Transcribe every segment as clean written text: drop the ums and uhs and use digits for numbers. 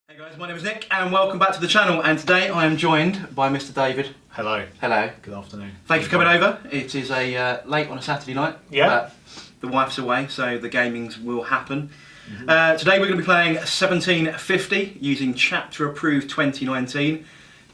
Hey guys, my name is Nick and welcome back to the channel, and today I am joined by Mr. David. Hello. Hello. Good afternoon. Thank you for coming over. It is a late on a Saturday night. Yeah. The wife's away, so the gamings will happen. Today we're going to be playing 1750 using Chapter Approved 2019.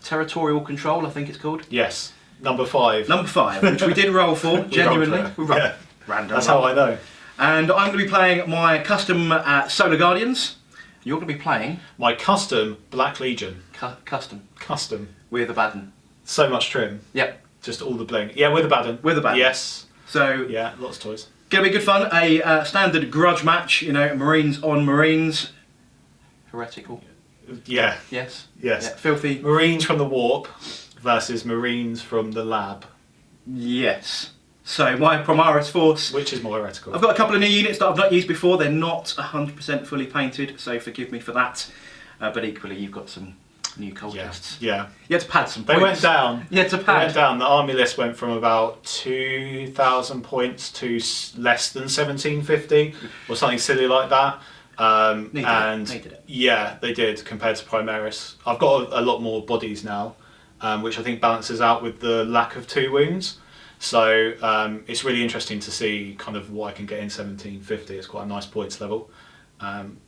Territorial Control, I think it's called. Yes. Number 5. Number 5, which we did roll for, genuinely. Yeah. Random. That's how I know. And I'm going to be playing my custom Solar Guardians. You're going to be playing My custom Black Legion. custom Custom. with Abaddon. So much trim. Yep. Just all the bling. Yeah, with Abaddon. With Abaddon. Yes. So Yeah, lots of toys. gonna be good fun. A standard grudge match. You know, Marines on Marines. Heretical. Yeah. Yes. Yes. Yeah. Filthy. Marines from the Warp versus Marines from the Lab. Yes. So my Primaris force. Which is more heretical. I've got a couple of new units that I've not used before. They're not 100% fully painted, so forgive me for that. But equally, you've got some new cultists. Yeah. You had to pad some They points. went down. You had to They pad. went down. The army list went from about 2,000 points to less than 1,750 or something silly like that. Needed it. Yeah, they did compared to Primaris. I've got a lot more bodies now, which I think balances out with the lack of 2 wounds. So it's really interesting to see kind of what I can get in 1750. It's quite a nice points level.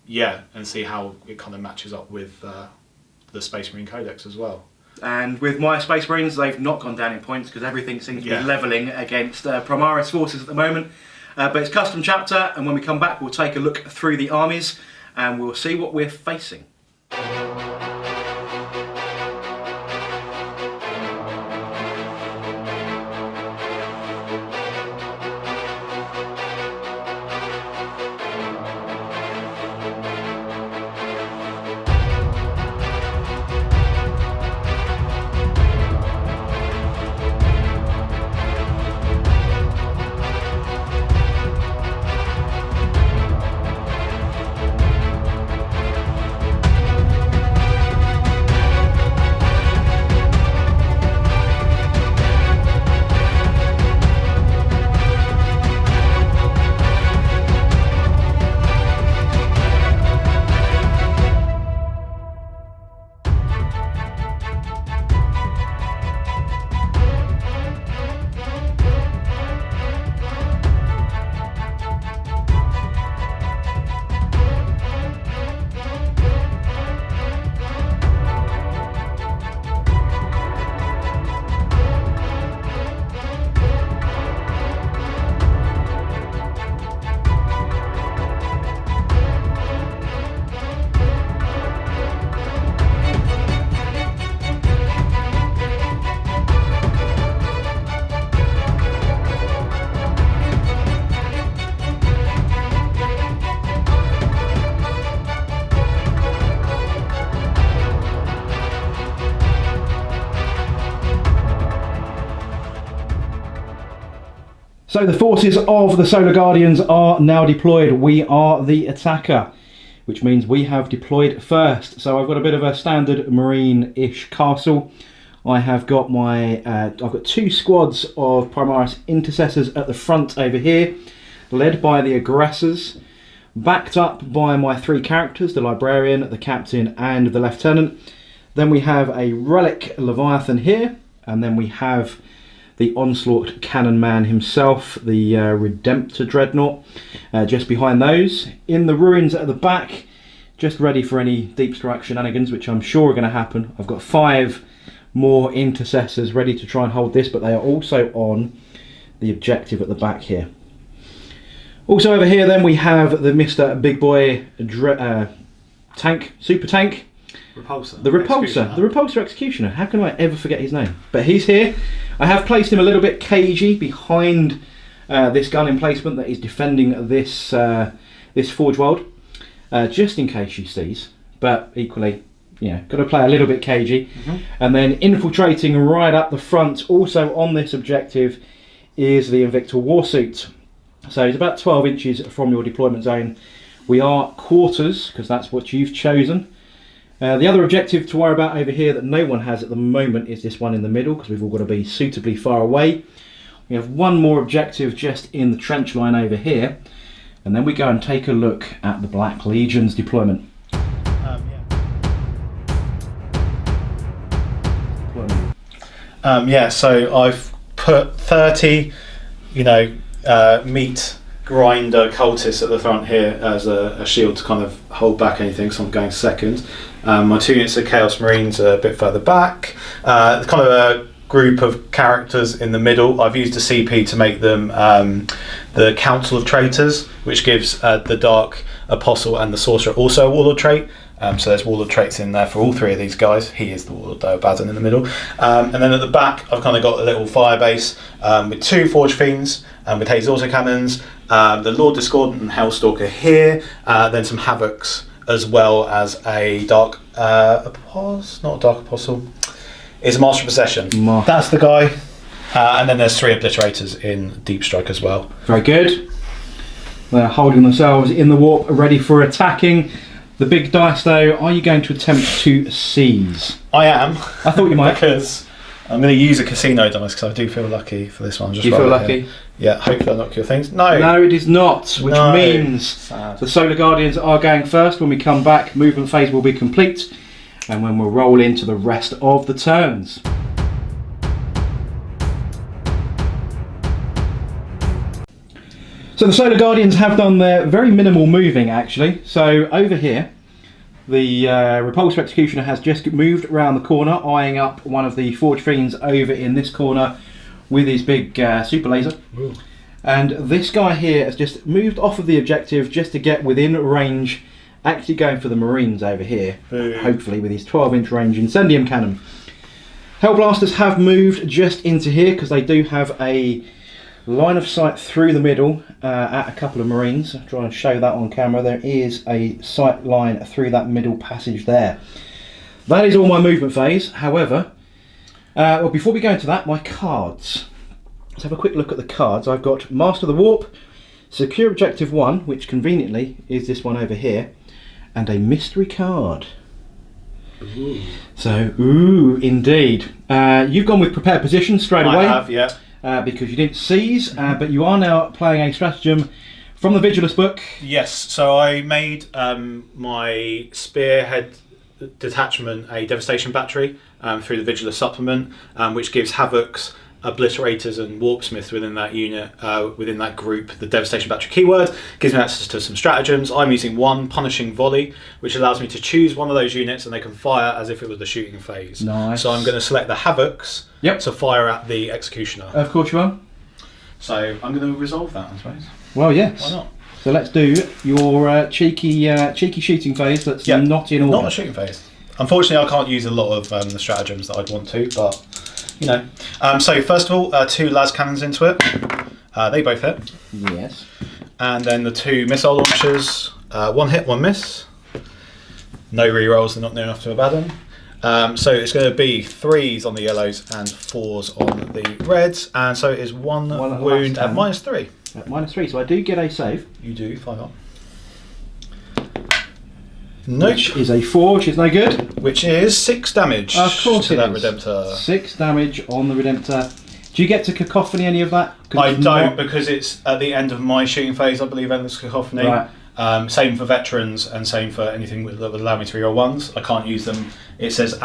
Yeah, and see how it kind of matches up with the Space Marine Codex as well. And with my Space Marines, they've not gone down in points because everything seems to be Yeah. levelling against Primaris forces at the moment. But it's custom chapter, and when we come back, we'll take a look through the armies and we'll see what we're facing. So the forces of the Solar Guardians are now deployed. We are the attacker, which means we have deployed first. So I've got a bit of a standard Marine-ish castle. I have got my, I've got 2 squads of Primaris intercessors at the front over here, led by the aggressors, backed up by my 3 characters, the Librarian, the Captain and the Lieutenant. Then we have a Relic Leviathan here, and then we have the Onslaught Cannon Man himself, the Redemptor Dreadnought, just behind those. In the ruins at the back, just ready for any deep strike shenanigans, which I'm sure are going to happen. I've got 5 more intercessors ready to try and hold this, but they are also on the objective at the back here. Also over here then we have the Mr. Big Boy tank, super tank. Repulsor. The Repulsor. The Repulsor Executioner. How can I ever forget his name? But he's here. I have placed him a little bit cagey behind this gun emplacement that is defending this this Forge World, just in case she sees. But equally, yeah, got to play a little bit cagey. And then infiltrating right up the front, also on this objective, is the Invictor Warsuit. So it's about 12 inches from your deployment zone. We are quarters, because that's what you've chosen. The other objective to worry about over here that no one has at the moment is this one in the middle, because we've all got to be suitably far away. We have one more objective just in the trench line over here, and then we go and take a look at the Black Legion's deployment. Yeah. Yeah, so I've put 30, meat grinder cultists at the front here as a shield to kind of hold back anything, so I'm going second. My 2 units of Chaos Marines are a bit further back. Kind of a group of characters in the middle. I've used a CP to make them the Council of Traitors, which gives the Dark Apostle and the Sorcerer also a Warlord trait. So there's Warlord traits in there for all 3 of these guys. He is the Warlord though, Abaddon in the middle. And then at the back, I've kind of got a little fire base with 2 Forge Fiends with Haze autocannons, the Lord Discordant and Hellstalker here, then some Havocs, as well as a Dark Apostle, not a Dark Apostle, it's a Master of Possession. That's the guy. And then there's 3 Obliterators in Deep Strike as well. Very good. They're holding themselves in the warp, ready for attacking. The big dice though, are you going to attempt to seize? I am. I thought you might. Because I'm going to use a casino dice because I do feel lucky for this one. Do you feel lucky? Here. Yeah, hopefully I'll knock your things. No. No, it is not, which means the Solar Guardians are going first. When we come back, movement phase will be complete, and when we'll roll into the rest of the turns. So the Solar Guardians have done their very minimal moving actually. So over here, the Repulsive Executioner has just moved around the corner, eyeing up one of the Forge Fiends over in this corner with his big super laser. Ooh. And this guy here has just moved off of the objective just to get within range, actually going for the Marines over here, hopefully with his 12-inch range Incendium cannon. Hellblasters have moved just into here because they do have a line of sight through the middle at a couple of Marines. I'll try and show that on camera. There is a sight line through that middle passage there. That is all my movement phase. However, well, before we go into that, my cards. Let's have a quick look at the cards. I've got Master of the Warp, Secure Objective 1, which conveniently is this one over here, and a mystery card. Ooh. So, ooh, indeed. You've gone with Prepared Position straight away. I have, yeah. Because you didn't seize, but you are now playing a stratagem from the Vigilus book. Yes, so I made my Spearhead detachment a Devastation battery through the Vigilus supplement, which gives Havocs, Obliterators and Warpsmiths within that unit, within that group, the Devastation battery keyword, gives me access to some stratagems. I'm using 1 Punishing Volley, which allows me to choose one of those units and they can fire as if it was the shooting phase. Nice. So I'm going to select the Havocs to fire at the Executioner. Of course you are. So I'm going to resolve that, I suppose. Well, yes. Why not? So let's do your cheeky shooting phase that's not in order. Not a shooting phase. Unfortunately, I can't use a lot of the stratagems that I'd want to, but you know. So first of all, 2 las cannons into it. They both hit. Yes. And then the 2 missile launchers. 1 hit, 1 miss. No rerolls, they're not near enough to Abaddon. So it's going to be 3s on the yellows and 4s on the reds. And so it is 1 wound at -3. At -3, so I do get a save. You do, 5 up. Nope. Which is a 4, which is no good. Which is 6 damage. Of course to it that is. Redemptor. 6 damage on the Redemptor. Do you get to cacophony any of that? I don't, because it's at the end of my shooting phase, I believe, endless cacophony. Right. Same for veterans and same for anything that would allow me to reroll 1s. I can't use them. It says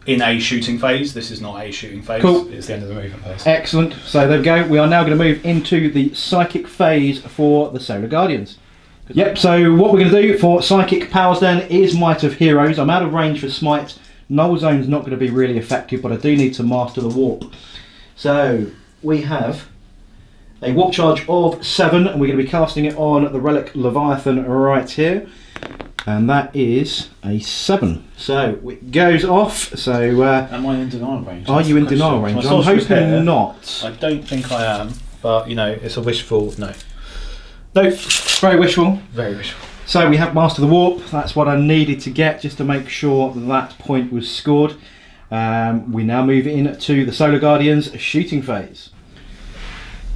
in a shooting phase. This is not a shooting phase. Cool. It's the end of the movement phase. Excellent. So there we go. We are now going to move into the psychic phase for the Solar Guardians. Yep, so what we're going to do for Psychic Powers then is Might of Heroes. I'm out of range for Smite. Null Zone's not going to be really effective, but I do need to Master the Warp. So we have a Warp Charge of 7, and we're going to be casting it on the Relic Leviathan right here. And that is a 7. So it goes off. So am I in denial range? Are you in denial range? I'm hoping not. I don't think I am, but you know, it's a wishful no. Nope. Very wishful. Very wishful. So we have Master the Warp. That's what I needed to get just to make sure that point was scored. We now move into the Solar Guardians shooting phase.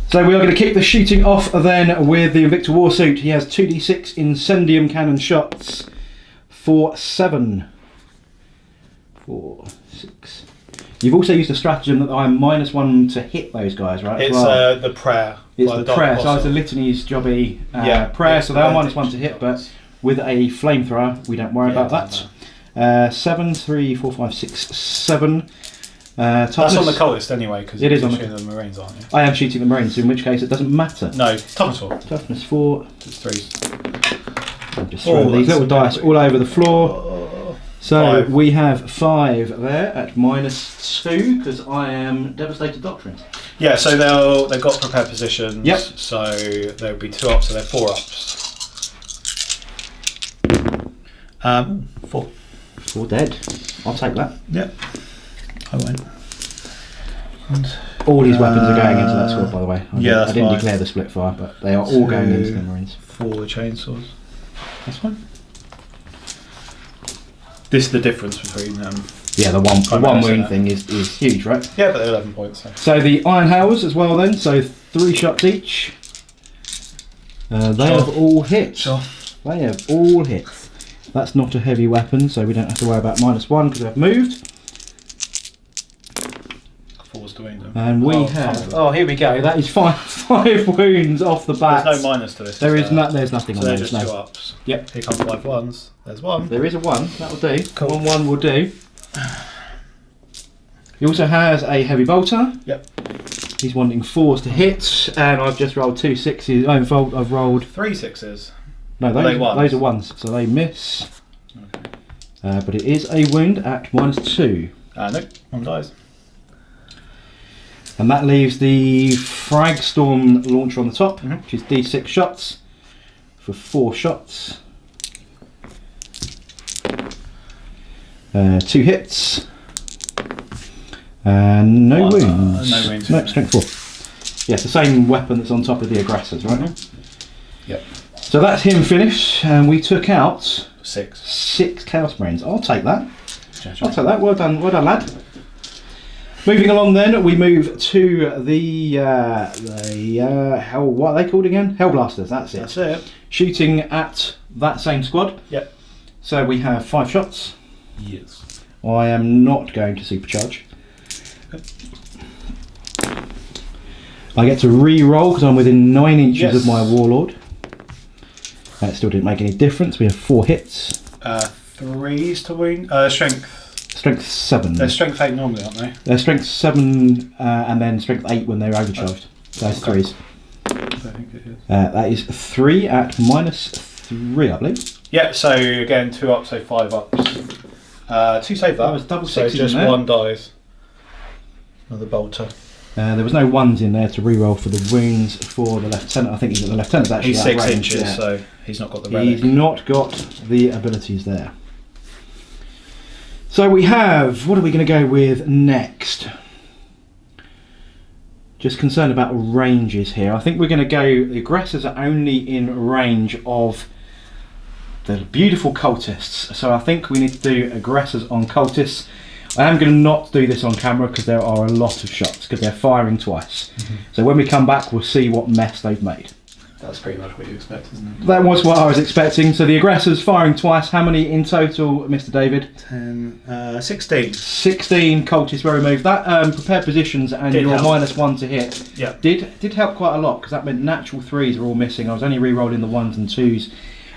So we are going to kick the shooting off then with the Invicta Warsuit. He has 2d6 Incendium cannon shots for 7. 4, 6. You've also used a stratagem that I'm -1 to hit those guys, right? It's the prayer. It's the prayer. So it's a litany's jobby prayer, so they are -1 to hit, but with a flamethrower, we don't worry about that. 7, 3, 4, 5, 6, 7. That's on the cultist anyway, because it is you're on shooting the Marines, aren't you? I am shooting the Marines, in which case it doesn't matter. No, toughness 4. Toughness 4. It's 3s. I'm just throwing these little dice all over the floor. So 5. we have 5 there at -2 because I am Devastated Doctrine. Yeah, so they've got prepared positions. Yep. So there'll be 2 ups, so they're 4 ups. 4. 4 dead. I'll take that. Yep. I won't. And, all these weapons are going into that squad, by the way. I didn't fine. declare the split fire, but they are all going into the Marines. 4 chainsaws. That's fine. This is the difference between yeah, the one Primaris wound thing is huge, right? Yeah, but they're 11 points. So the Iron Howls as well then, so 3 shots each. They have all hit. Sure. They have all hit. That's not a heavy weapon, so we don't have to worry about -1 because they've moved. 4's doing them. And we have. Oh, here we go. That is 5 wounds off the bat. There's no minus to this. There's nothing so on they're those. just No. 2 ups. Yep. Here come 5 1s. There's 1. There is a 1. That'll do. Cool. 1 will do. He also has a heavy bolter. Yep. He's wanting 4s to hit, and I've just rolled 2 6s. I've rolled 3 6s. no. Are they ones? Those are 1s, so they miss. Okay. But it is a wound at -2. Nope. 1 dies. And that leaves the Fragstorm launcher on the top, which is D6 shots for 4 shots. 2 hits. And no wounds. No wounds. No, strength 4. Yeah, it's the same weapon that's on top of the aggressors, right? Yep. So that's him finished, and we took out 6 Chaos Marines. I'll take that. I'll take that. Well done, lad. Moving along, then we move to the hell. What are they called again? Hellblasters. That's it. That's it. Shooting at that same squad. Yep. So we have 5 shots. Yes. I am not going to supercharge. I get to re-roll because I'm within 9 inches of my warlord. That still didn't make any difference. We have 4 hits. 3s to wound. Strength. Strength 7. They're strength 8 normally, aren't they? They're strength 7 and then strength 8 when they're overcharged. Those 3s. I think it is. That is 3 at -3, I believe. Yeah, so again, 2 ups, so 5 ups. 2 save that. That was double so 6s just in there. 1 dies. Another bolter. There was no 1s in there to re-roll for the wounds for the lieutenant. I think the lieutenant's actually He's 6 outranged, inches, yeah. so he's not got the relic. He's not got the abilities there. So we have, what are we going to go with next? Just concerned about ranges here. I think we're going to go, the aggressors are only in range of the beautiful cultists. So I think we need to do aggressors on cultists. I am going to not do this on camera because there are a lot of shots because they're firing twice. So when we come back, we'll see what mess they've made. That's pretty much what you expect, isn't it? That was what I was expecting. So the aggressors firing twice. How many in total, Mr. David? 16. 16 cultists were removed. That prepared positions and Did your help. -1 to hit Yeah. did help quite a lot because that meant natural 3s were all missing. I was only re-rolling the 1s and 2s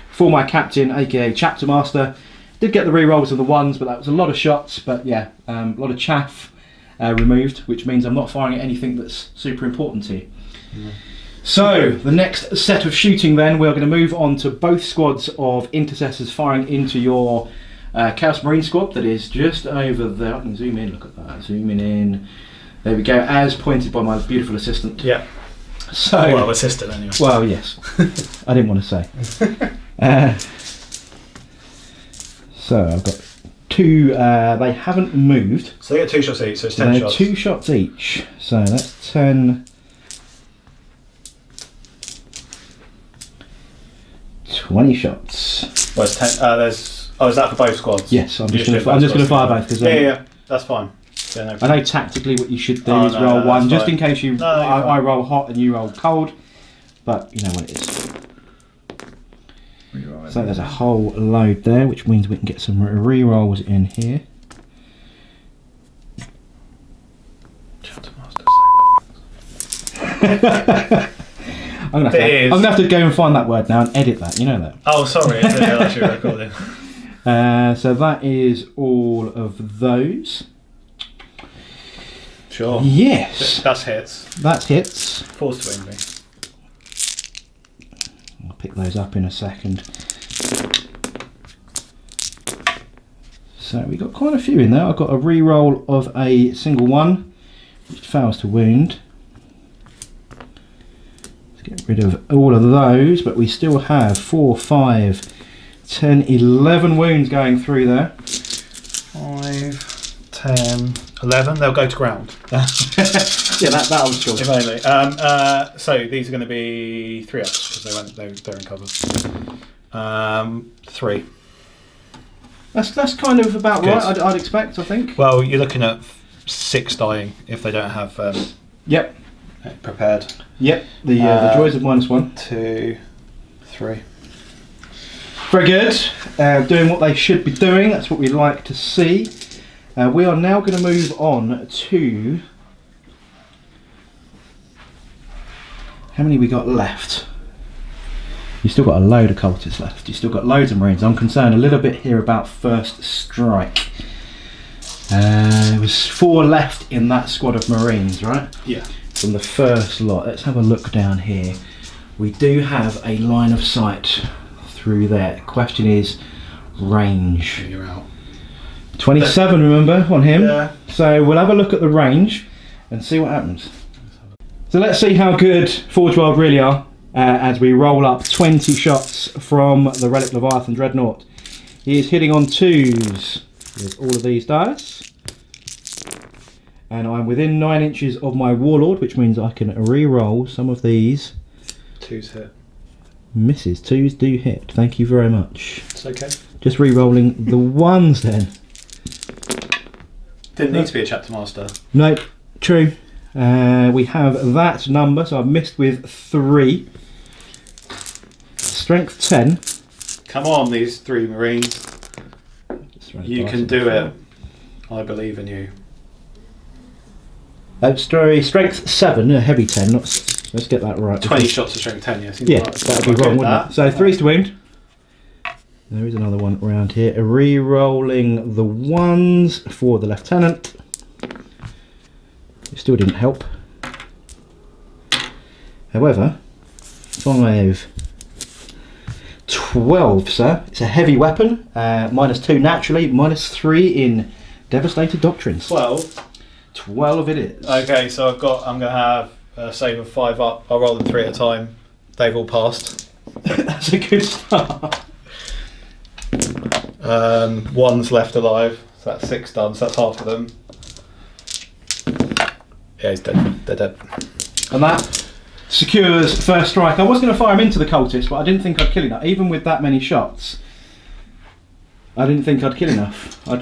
for my captain, aka chapter master. Did get the re-rolls of the 1s, but that was a lot of shots. But yeah, a lot of chaff removed, which means I'm not firing at anything that's super important to you. So the next set of shooting, then we're going to move on to both squads of intercessors firing into your Chaos Marine squad that is just over there. I can zoom in, look at that, zooming in. There we go, as pointed by my beautiful assistant. Yeah. So, Well, assistant anyway. well, yes. I didn't want to say. So I've got 2, they haven't moved. So they get 2 shots each, so it's So 10 they're shots. 2 shots each. So that's 10. 20 shots. Well, it's 10, is that for both squads? Yes, I'm You just going to fire both because Yeah, that's fine. Yeah, no I know tactically what you should do Oh, is no, roll no, one, that's just fine. in case you. No, you're I fine. roll hot and you roll cold, but you know what it is. So there's a whole load there, which means we can get some re-rolls in here. I'm gonna have to go and find that word now and edit that. You know that. Oh, sorry, it's actually recording. So that is all of those. Sure. Yes. That's hits. That's hits. Force to wing me. I'll pick those up in a second. So we got quite a few in there. I've got a re-roll of a single one, which fails to wound. Let's get rid of all of those, but we still have 4, 5, 10, 11 wounds going through there. 5, 10, 11. They'll go to ground. Yeah, that I was sure. If only. So these are going to be 3-ups because they're in cover. 3. That's kind of about Good. right. I'd expect. I think. Well, you're looking at 6 dying if they don't have Yep. prepared. Yep. The joys of -1. 2, 3. Very good. Doing what they should be doing. That's what we like to see. We are now going to move on to... How many we got left? You've still got a load of cultists left. You've still got loads of marines. I'm concerned a little bit here about first strike. There was 4 left in that squad of marines, right? Yeah. From the first lot. Let's have a look down here. We do have a line of sight through there. Question is range. You're out. 27, remember, on him. Yeah. So we'll have a look at the range and see what happens. So let's see how good Forge World really are as we roll up 20 shots from the Relic Leviathan Dreadnought. He is hitting on 2s with all of these dice. And I'm within 9 inches of my Warlord, which means I can re-roll some of these. 2's hit. Misses. 2s do hit. Thank you very much. It's okay. Just re-rolling the 1s then. Didn't need to be a chapter master. Nope, true. We have that number, so I've missed with 3. Strength 10. Come on, these 3 marines. You can do it. I believe in you. Strength 7, a heavy 10. Let's get that right. 20 shots of strength 10, yes. Yeah, that would be wrong, wouldn't it? So 3's to wound. There is another one around here. Re-rolling the 1s for the lieutenant. It still didn't help. However, 5, 12, sir. It's a heavy weapon. -2 naturally, -3 in devastated doctrines. 12. 12 it is. Okay, so I'm going to have a save of 5 up. I'll roll them 3 at a time. They've all passed. That's a good start. 1's left alive. So that's 6 done. So that's half of them. Yeah, he's dead. They're dead. And that secures first strike. I was going to fire him into the cultist, but I didn't think I'd kill enough. Even with that many shots, I didn't think I'd kill enough. I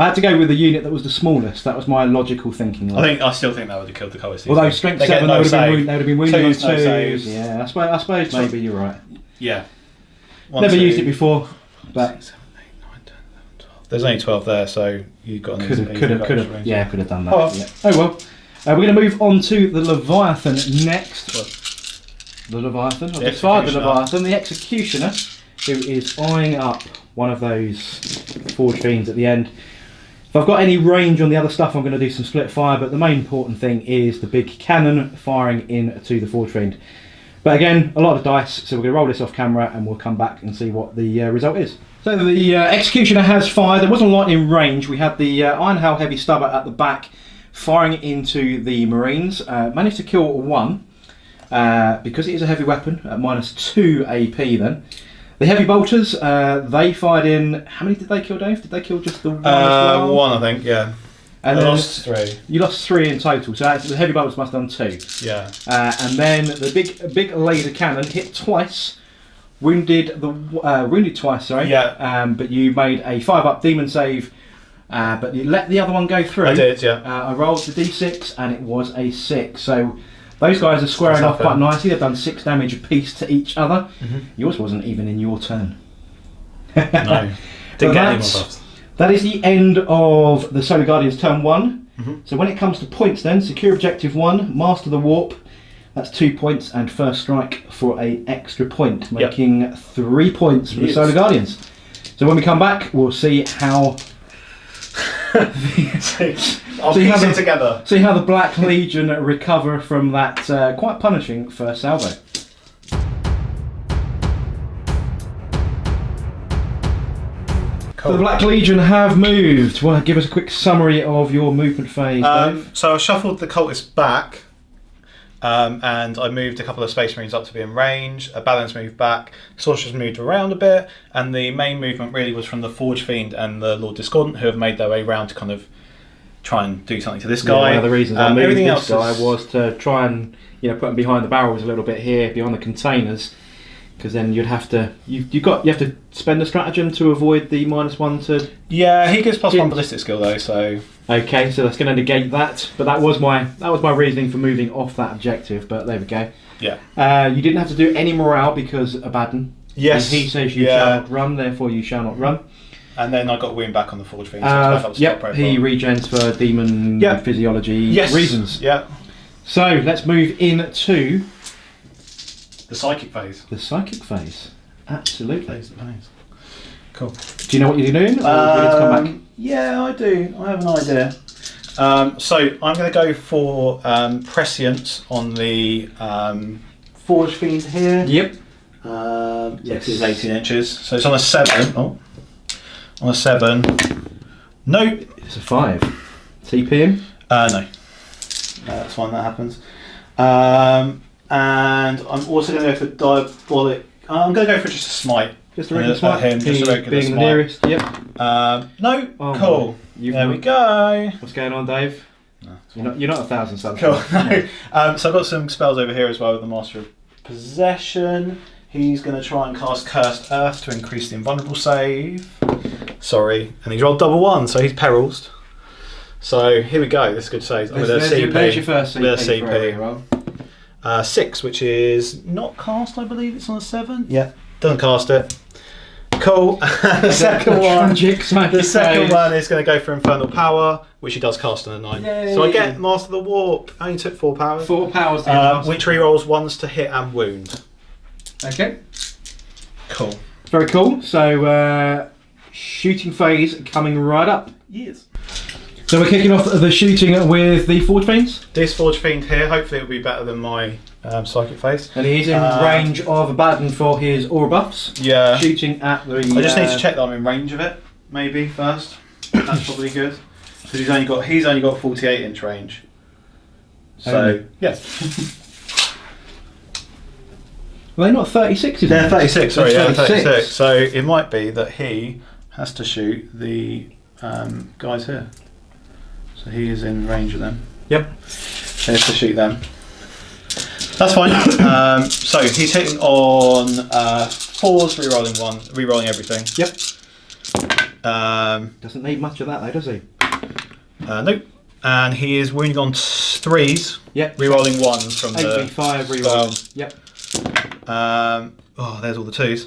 had to go with the unit that was the smallest. That was my logical thinking. I still think that would have killed the cultist. Although strength 7, they would have been wounded on 2s. No, yeah, I suppose maybe you're right. Yeah. Never used it before, but 6, 7, 8, 9, 10, 11, 12. There's only 12 there, so you got could have done that. Oh, yeah. Oh well. We're going to move on to the Leviathan next. The Leviathan. I've just fired the Leviathan. The Executioner, who is eyeing up one of those Forge Fiends at the end. If I've got any range on the other stuff, I'm going to do some split fire, but the main important thing is the big cannon firing into the Forge Fiend. But again, a lot of dice, so we're going to roll this off camera and we'll come back and see what the result is. So the Executioner has fired. There wasn't a lot in range. We had the Iron Hail Heavy Stubber at the back, firing into the Marines. Managed to kill 1 because it is a heavy weapon at -2 AP then. The Heavy Bolters, they fired in... How many did they kill, Dave? Did they kill just the 1 as well? 1, I think, yeah. And I then lost 3. You lost 3 in total, so the Heavy Bolters must have done 2. Yeah. And then the big laser cannon hit twice, wounded twice, sorry. Yeah. But you made a 5-up demon save, but you let the other one go through. I did, yeah. I rolled the d6 and it was a 6. So those guys are squaring off quite nicely. They've done 6 damage apiece to each other. Mm-hmm. Yours wasn't even in your turn. No. Didn't get any more buffs. That is the end of the Solar Guardians turn 1. Mm-hmm. So when it comes to points then, secure objective 1, master the warp, that's 2 points, and first strike for an extra point, making 3 points for the Solar Guardians. So when we come back, we'll see how I'll piece it together. See how the Black Legion recover from that quite punishing first salvo. Cool. So the Black Legion have moved. Well, give us a quick summary of your movement phase, Dave. So I shuffled the cultists back, and I moved a couple of Space Marines up to be in range. Abaddon's moved back. Sorcerer's moved around a bit, and the main movement really was from the Forge Fiend and the Lord Discordant, who have made their way round to kind of try and do something to this guy. One of the reasons I moved this guy is... was to try and put him behind the barrels a little bit here, behind the containers, because then you'd have to you have to spend a stratagem to avoid the -1 to. Yeah, he gets +1 ballistic skill though, so. Okay, so that's going to negate that. But that was my reasoning for moving off that objective. But there we go. Yeah. You didn't have to do any morale because Abaddon. Yes. He says you shall not run, therefore you shall not run. And then I got Wound back on the Forge Fiend. So he regens for demon physiology reasons. Yeah. So let's move into the psychic phase. The psychic phase. Absolutely. Cool. Do you know what you're doing? Or do you need to come back? Yeah, I do. I have an idea. So I'm going to go for prescience on the Forge Fiend here. Yep. Yes, it's 18 inches. So it's on a 7. Oh. On a 7. Nope. It's a 5. TP him? No. That's fine, that happens. And I'm also going to go for diabolic. I'm going to go for just a smite. Just a regular smite? Him, just a regular being smite. the nearest, yep. No, oh, cool. There we go. What's going on, Dave? No, you're not 1,000 subs. Cool. No. So I've got some spells over here as well with the Master of Possession. He's going to try and cast Cursed Earth to increase the invulnerable save. Sorry. And he's rolled double 1, so he's perils. So here we go. This is a good save. With a CP. There's your first CP. With a CP. 6, which is not cast, I believe. It's on a 7. Yeah. Doesn't cast it. Cool. The second one is going to go for Infernal Power, which he does cast on a 9. Yay. So I get Master of the Warp. I only took 4 powers. 4 powers to get which rerolls 1s to hit and wound. Okay. Cool. Very cool. So shooting phase coming right up. Yes. So we're kicking off the shooting with the Forge Fiends. This Forge Fiend here, hopefully it'll be better than my psychic phase. And he's in range of Abaddon for his aura buffs. Yeah. Shooting at the... I just need to check that I'm in range of it, maybe, first. That's probably good. Because he's only got 48 inch range. So, yeah. Well, they're not 36, is They're 36, sorry, they're 36. So it might be that he has to shoot the guys here. So he is in range of them. Yep. He has to shoot them. That's fine. So he's hitting on 4s, rerolling everything. Yep. Doesn't need much of that though, does he? Nope. And he is wounding on 3s. Yep. Rerolling 1s from the 8v5 rerolling. Yep. There's all the 2s.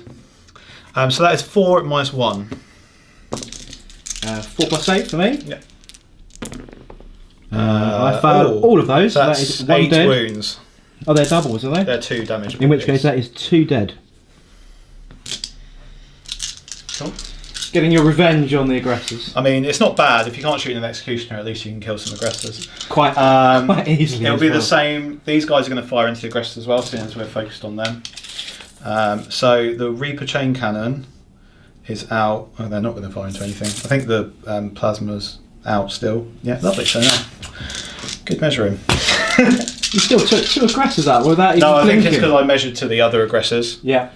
So that is 4 at -1. 4 plus 8 for me. Yeah. I failed all of those. So that that's is 1 8 dead. wounds. Oh, they're doubles, are they? They're 2 damage. In which case, that is 2 dead. Cool. Getting your revenge on the aggressors. I mean, it's not bad. If you can't shoot an executioner, at least you can kill some aggressors. Quite easily. It'll be the same. These guys are going to fire into the aggressors as well, seeing as we're focused on them. So the Reaper Chain Cannon is out. Oh, they're not going to fire into anything. I think the Plasma's out still. Yeah, lovely. So no. Good measuring. You still took 2 aggressors out without even No, I think blinking. it's because I measured to the other aggressors. Yeah.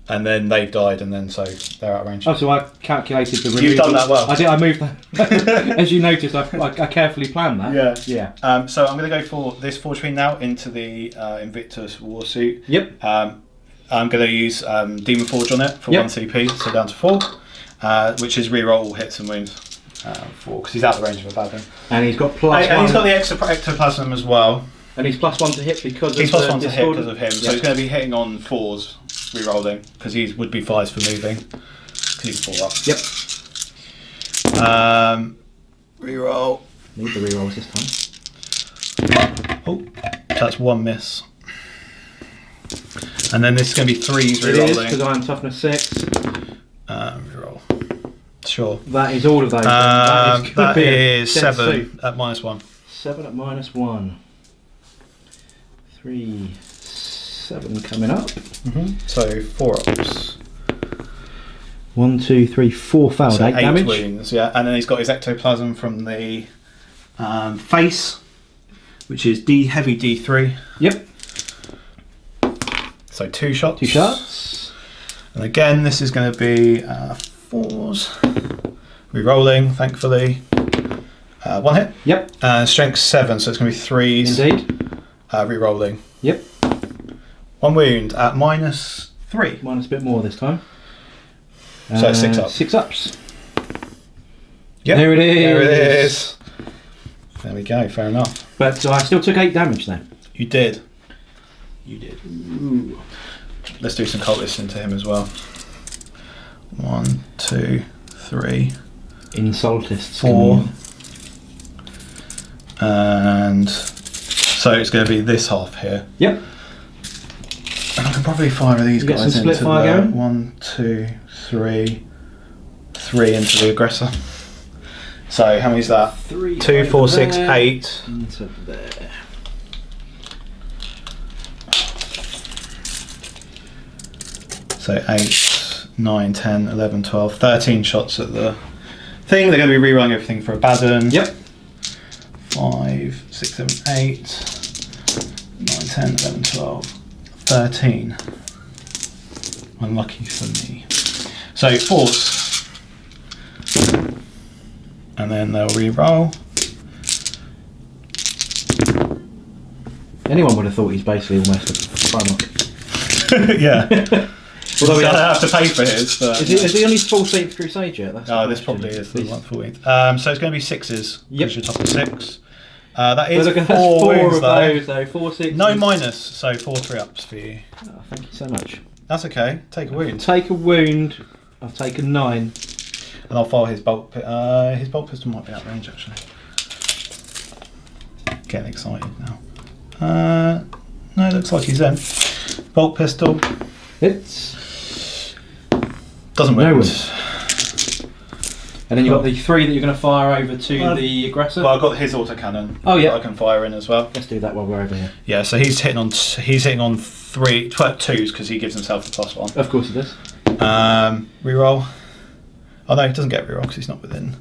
And then they've died, and then so they're out of range. Oh, so I calculated the removal. You've done that well. I did. I moved that. As you noticed, I carefully planned that. Yeah. Yeah. So I'm going to go for this Forge Fiend now into the Invictus Warsuit. Yep. I'm going to use Demon Forge on it for 1 CP, so down to 4, which is reroll all hits and wounds. 4, because he's out of the range of Abaddon. And he's got +1. And he's got the extra ectoplasm as well. And he's +1 to hit because he's of +1 to hit because of him. Yep. So he's going to be hitting on 4s, rerolling, because he would be 5s for moving. Because he's 4 up. Yep. Reroll. Need the rerolls this time. Oh, that's 1 miss. And then this is going to be 3s It is, rerolling. because I'm toughness 6. Reroll. sure. That is all of those. That is 7 at -1. 7 at -1. 3, 7 coming up. So 4 ups. 1, 2, 3, 4 fouled. So 8 damage. wounds, yeah. And then he's got his ectoplasm from the face, which is heavy D3. Yep. So 2 shots. 2 shots. And again, this is going to be 4s. Re-rolling, thankfully. 1 hit. Yep. And strength 7, so it's going to be 3s. Indeed. Re-rolling. Yep. 1 wound at -3. Minus a bit more this time. So it's 6 ups. 6 ups. Yep. There it is. There it is. There we go, fair enough. But I still took 8 damage then. You did. You did. Ooh. Let's do some cultists into him as well. 1, 2, 3, Insultists. 4. And so it's going to be this half here. Yep. And I can probably fire these You get guys some split into fire the going? 1, 2, 3, 3 into the aggressor. So how many is that? 3. 2, 4, 6, there. 8. Into there. So 8, 9, 10, 11, 12, 13 shots at the thing. They're going to be rerunning everything for Abaddon. Yep. 5, 6, 7, 8, 9, 10, 11, 12, 13. Unlucky for me. So 4s. And then they'll re-roll. Anyone would have thought he's basically almost a Primaris. Yeah. Although I have to pay for his. But is he on his 14th Crusade yet? That's oh, this the probably question. is the This- 1/14th. So it's going to be 6s. Yep. Because you're top of 6. That is But look, 4 that's 4 wounds of though. those though. 4, 6. No minus, so 4 3-ups for you. Oh, thank you so much. That's okay. Take a wound, Take a wound. I've taken 9. and I'll fire his bolt. His bolt pistol might be out of range actually. Getting excited now. No, it looks like he's in. Bolt pistol Hits. doesn't No wound. wound. And then you've got the 3 that you're going to fire over to the aggressor. Well, I've got his autocannon. Oh, yeah. that I can fire in as well. Let's do that while we're over here. Yeah, so he's hitting on 2s because he gives himself a +1. Of course he does. Reroll. Oh no, he doesn't get reroll because he's not within.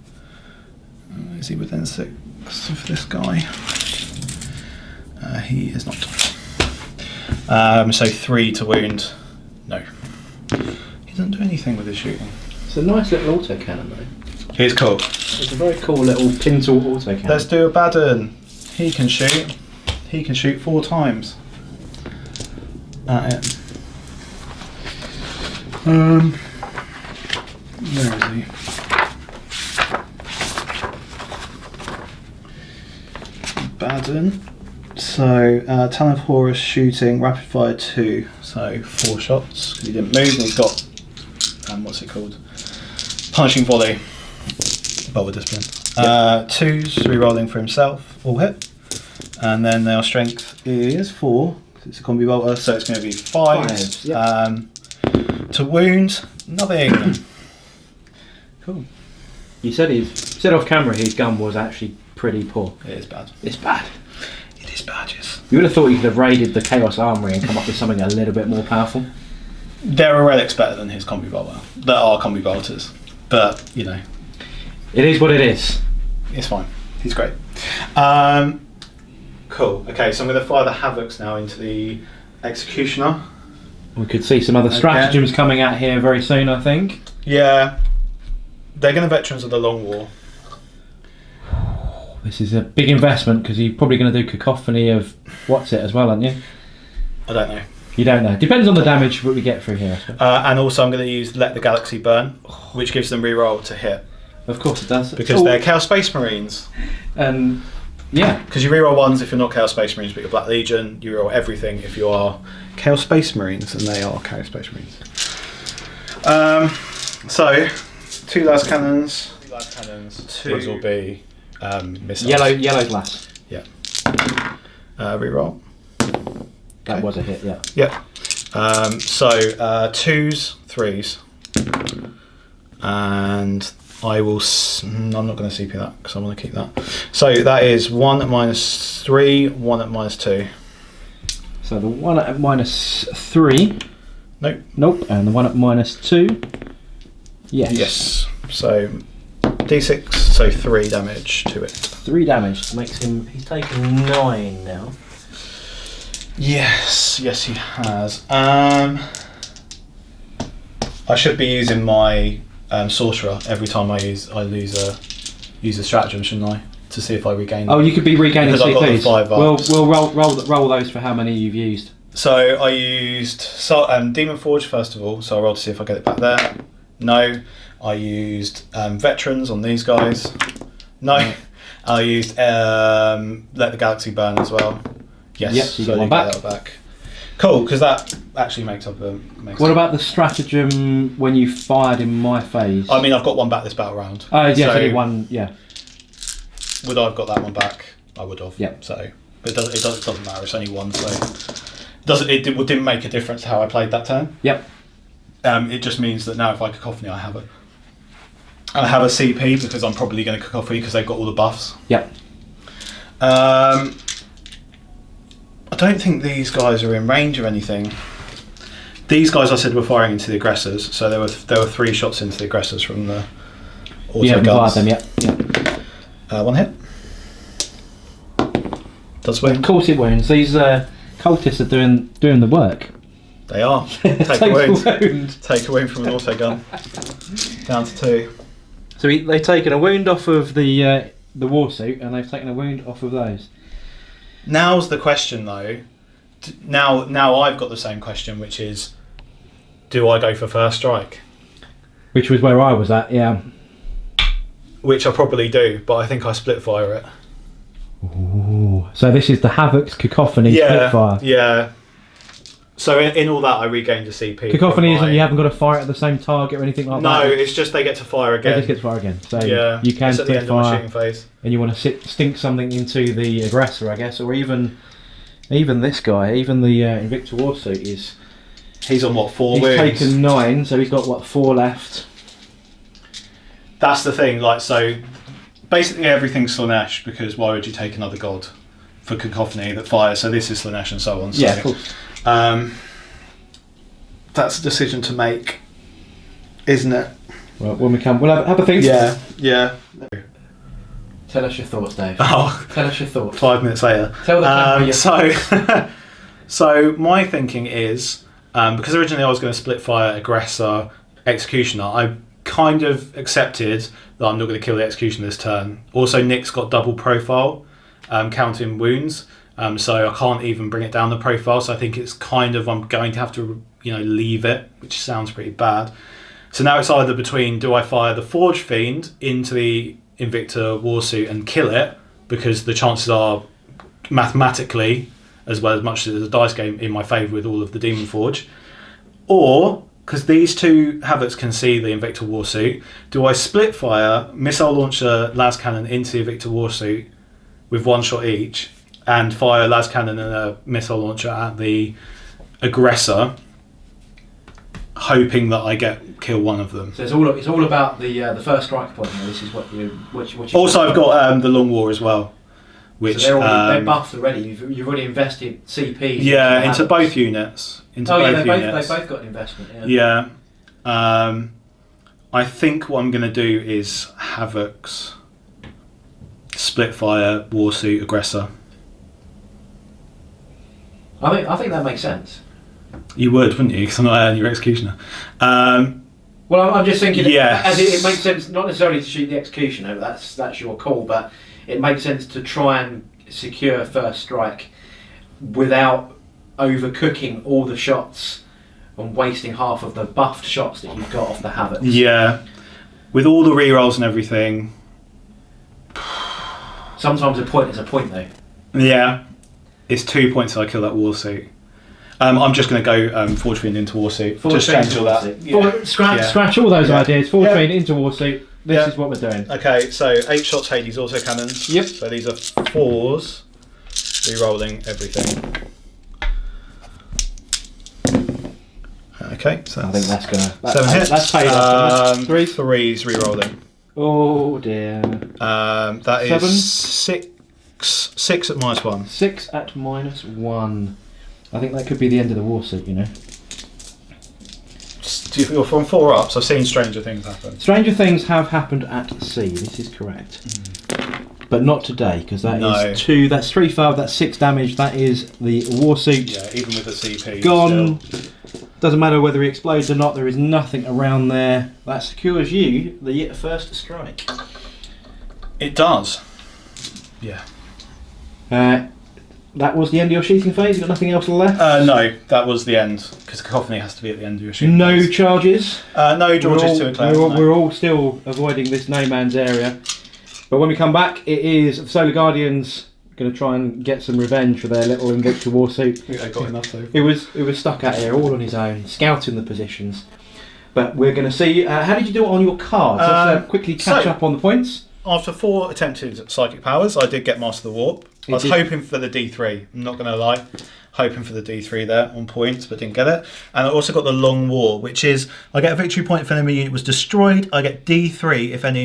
Is he within 6 of this guy? He is not. So 3 to wound. No. He doesn't do anything with his shooting. It's a nice little autocannon though. It's cool. It's a very cool little pintle autocannon. Let's do Abaddon. He can shoot. He can shoot 4 times at it. Where is he? Abaddon. So Talon of Horus shooting rapid fire 2. So 4 shots because he didn't move and he's got what's it called? Punishing volley. Bolt with discipline. 2s re-rolling for himself, all hit. And then their strength is 4. It's a combi bolter, so it's going to be 5s. Yep. To wound, nothing. Cool. You said off camera his gun was actually pretty poor. It is bad. It's bad. It is bad, yes. You would have thought you could have raided the Chaos Armory and come up with something a little bit more powerful. There are relics better than his combi bolter. There are combi bolters, but you know, It is what it is. it's fine. He's great. Cool. Okay, so I'm going to fire the Havocs now into the Executioner. We could see some other stratagems coming out here very soon, I think. Yeah. They're going to Veterans of the Long War. This is a big investment because you're probably going to do Cacophony of what's it as well, aren't you? I don't know. You don't know. Depends on the damage that we get through here, I suppose. And also I'm going to use Let the Galaxy Burn, which gives them reroll to hit. Of course it does. Because they're Chaos Space Marines. And yeah. Because you reroll 1s if you're not Chaos Space Marines, but you're Black Legion. You reroll everything if you are Chaos Space Marines, and they are Chaos Space Marines. So, 2 las cannons. 2 will be missiles. Yellow glass. Yeah. Reroll. That Okay. was a hit, yeah. Yep. So 2s, 3s, and I will. I'm not going to CP that because I want to keep that. So that is 1 at -3, 1 at -2. So the one at -3. Nope. Nope. And the one at -2. Yes. Yes. So D6. So 3 damage to it. 3 damage makes him. He's taken 9 now. Yes. Yes, he has. I should be using my sorcerer every time I use a stratagem, shouldn't I? To see if I regain. Oh, you could be regaining because I've got the CPs. 5 ups. We'll roll those for how many you've used. So I used Demon Forge first of all. So I rolled to see if I get it back there. No. I used veterans on these guys. No. Right. I used Let the Galaxy Burn as well. Yes. Yep, so you so get one get that back. Cool, because that actually makes up a. What about the stratagem when you fired in my phase? I mean, I've got one back this battle round. Oh, yes, so only one. Yeah. Would I have got that one back? I would have. Yep. So, but it doesn't matter. It's only one, so didn't make a difference to how I played that turn. Yep. It just means that now if I cacophony, I have a CP because I'm probably going to cacophony because they've got all the buffs. Yep. I don't think these guys are in range or anything. These guys, I said, were firing into the aggressors, so there were 3 shots into the aggressors from the auto You haven't guns. fired them yet. Yep. 1 hit. Does Of wound. course it wounds. These cultists are doing the work. They are. Take a wound. Take a wound from an auto gun. Down to 2. So they've taken a wound off of the warsuit, and they've taken a wound off of those. Now's the question, though. Now I've got the same question, which is, do I go for first strike? Which was where I was at, yeah. Which I probably do, but I think I split fire it. Ooh. So this is the Havoc's Cacophony Spitfire. Yeah. So in all that, I regained a CP. Cacophony isn't you haven't got to fire at the same target or anything like that? No, it's just they get to fire again. They just get to fire again. So yeah, you can it's at the end of my shooting fire, phase. and you want to stink something into the aggressor, I guess, or even this guy, even the Invicta Warsuit is. He's on what, 4 He's wounds? taken 9, so he's got what, 4 left. That's the thing. Like, so basically everything's Slanesh, because why would you take another god for Cacophony that fires? So this is Slanesh and so on. So, Yeah, of course. that's a decision to make, isn't it? Well, when we come, we'll have a think. Yeah. Tell us your thoughts, Dave. Oh, Tell us your thoughts. 5 minutes later. Tell the camera your So my thinking is, because originally I was going to split fire aggressor executioner, I kind of accepted that I'm not going to kill the executioner this turn. Also, Nick's got double profile, counting wounds, so I can't even bring it down the profile. So I think it's kind of, I'm going to have to leave it, which sounds pretty bad. So now it's either between, do I fire the Forge Fiend into the Invicta Warsuit and kill it, because the chances are mathematically, as well as much as a dice game, in my favour with all of the Demon Forge, or because these 2 Havocs can see the Invicta Warsuit, do I split fire missile launcher las cannon into the Invicta Warsuit with 1 shot each, and fire las cannon and a missile launcher at the aggressor, hoping that I kill one of them. So it's all about the first strike point. This is what you. Also, I've got the Long War as well, which so they're buffed already. You've already invested CP. Yeah, into both units. They both got an investment. Yeah. I think what I'm going to do is Havoc's Splitfire Warsuit Aggressor. I think that makes sense. You would, wouldn't you? Because I'm not your executioner. Well, I'm just thinking. Yes. As it makes sense, not necessarily to shoot the executioner. That's your call, but it makes sense to try and secure first strike without overcooking all the shots and wasting half of the buffed shots that you've got off the Havoc. Yeah, with all the rerolls and everything. Sometimes a point is a point, though. Yeah, it's 2 points that I kill that Warsuit. I'm just going to go Forge Fiend into Warsuit. Just change all that. Yeah. Scratch all those ideas. Forge Fiend into Warsuit. This is what we're doing. Okay, so 8 shots Hades autocannons. Yep. So these are 4s. Rerolling everything. Okay, so I think that's 7 hits. That's paid off. 3s rerolling. Oh dear. That Seven? is 6 at -1. 6 at -1. I think that could be the end of the war suit, you know. You're from 4 ups. I've seen stranger things happen. Stranger things have happened at sea, this is correct. But not today, because that is 2, that's 3-5, that's 6 damage, that is the war suit. Yeah, even with the CP. Gone. Still. Doesn't matter whether he explodes or not, there is nothing around there. That secures you the first strike. It does. Yeah. That was the end of your shooting phase, you got nothing else left? No, that was the end, because cacophony has to be at the end of your shooting. No phase. charges? No charges to a cloud. We're all still avoiding this no man's area. But when we come back, it is the Solar Guardians going to try and get some revenge for their little Invicta war suit. I think they got enough though. It was stuck out here all on his own, scouting the positions. But we're going to see, how did you do it on your cards? Let's quickly catch up on the points. After 4 attempted psychic powers, I did get Master of the Warp. I was hoping for the D3, I'm not going to lie. Hoping for the D3 there on points, but didn't get it. And I also got the Long War, which is, I get a victory point if an enemy unit was destroyed. I get D3 if any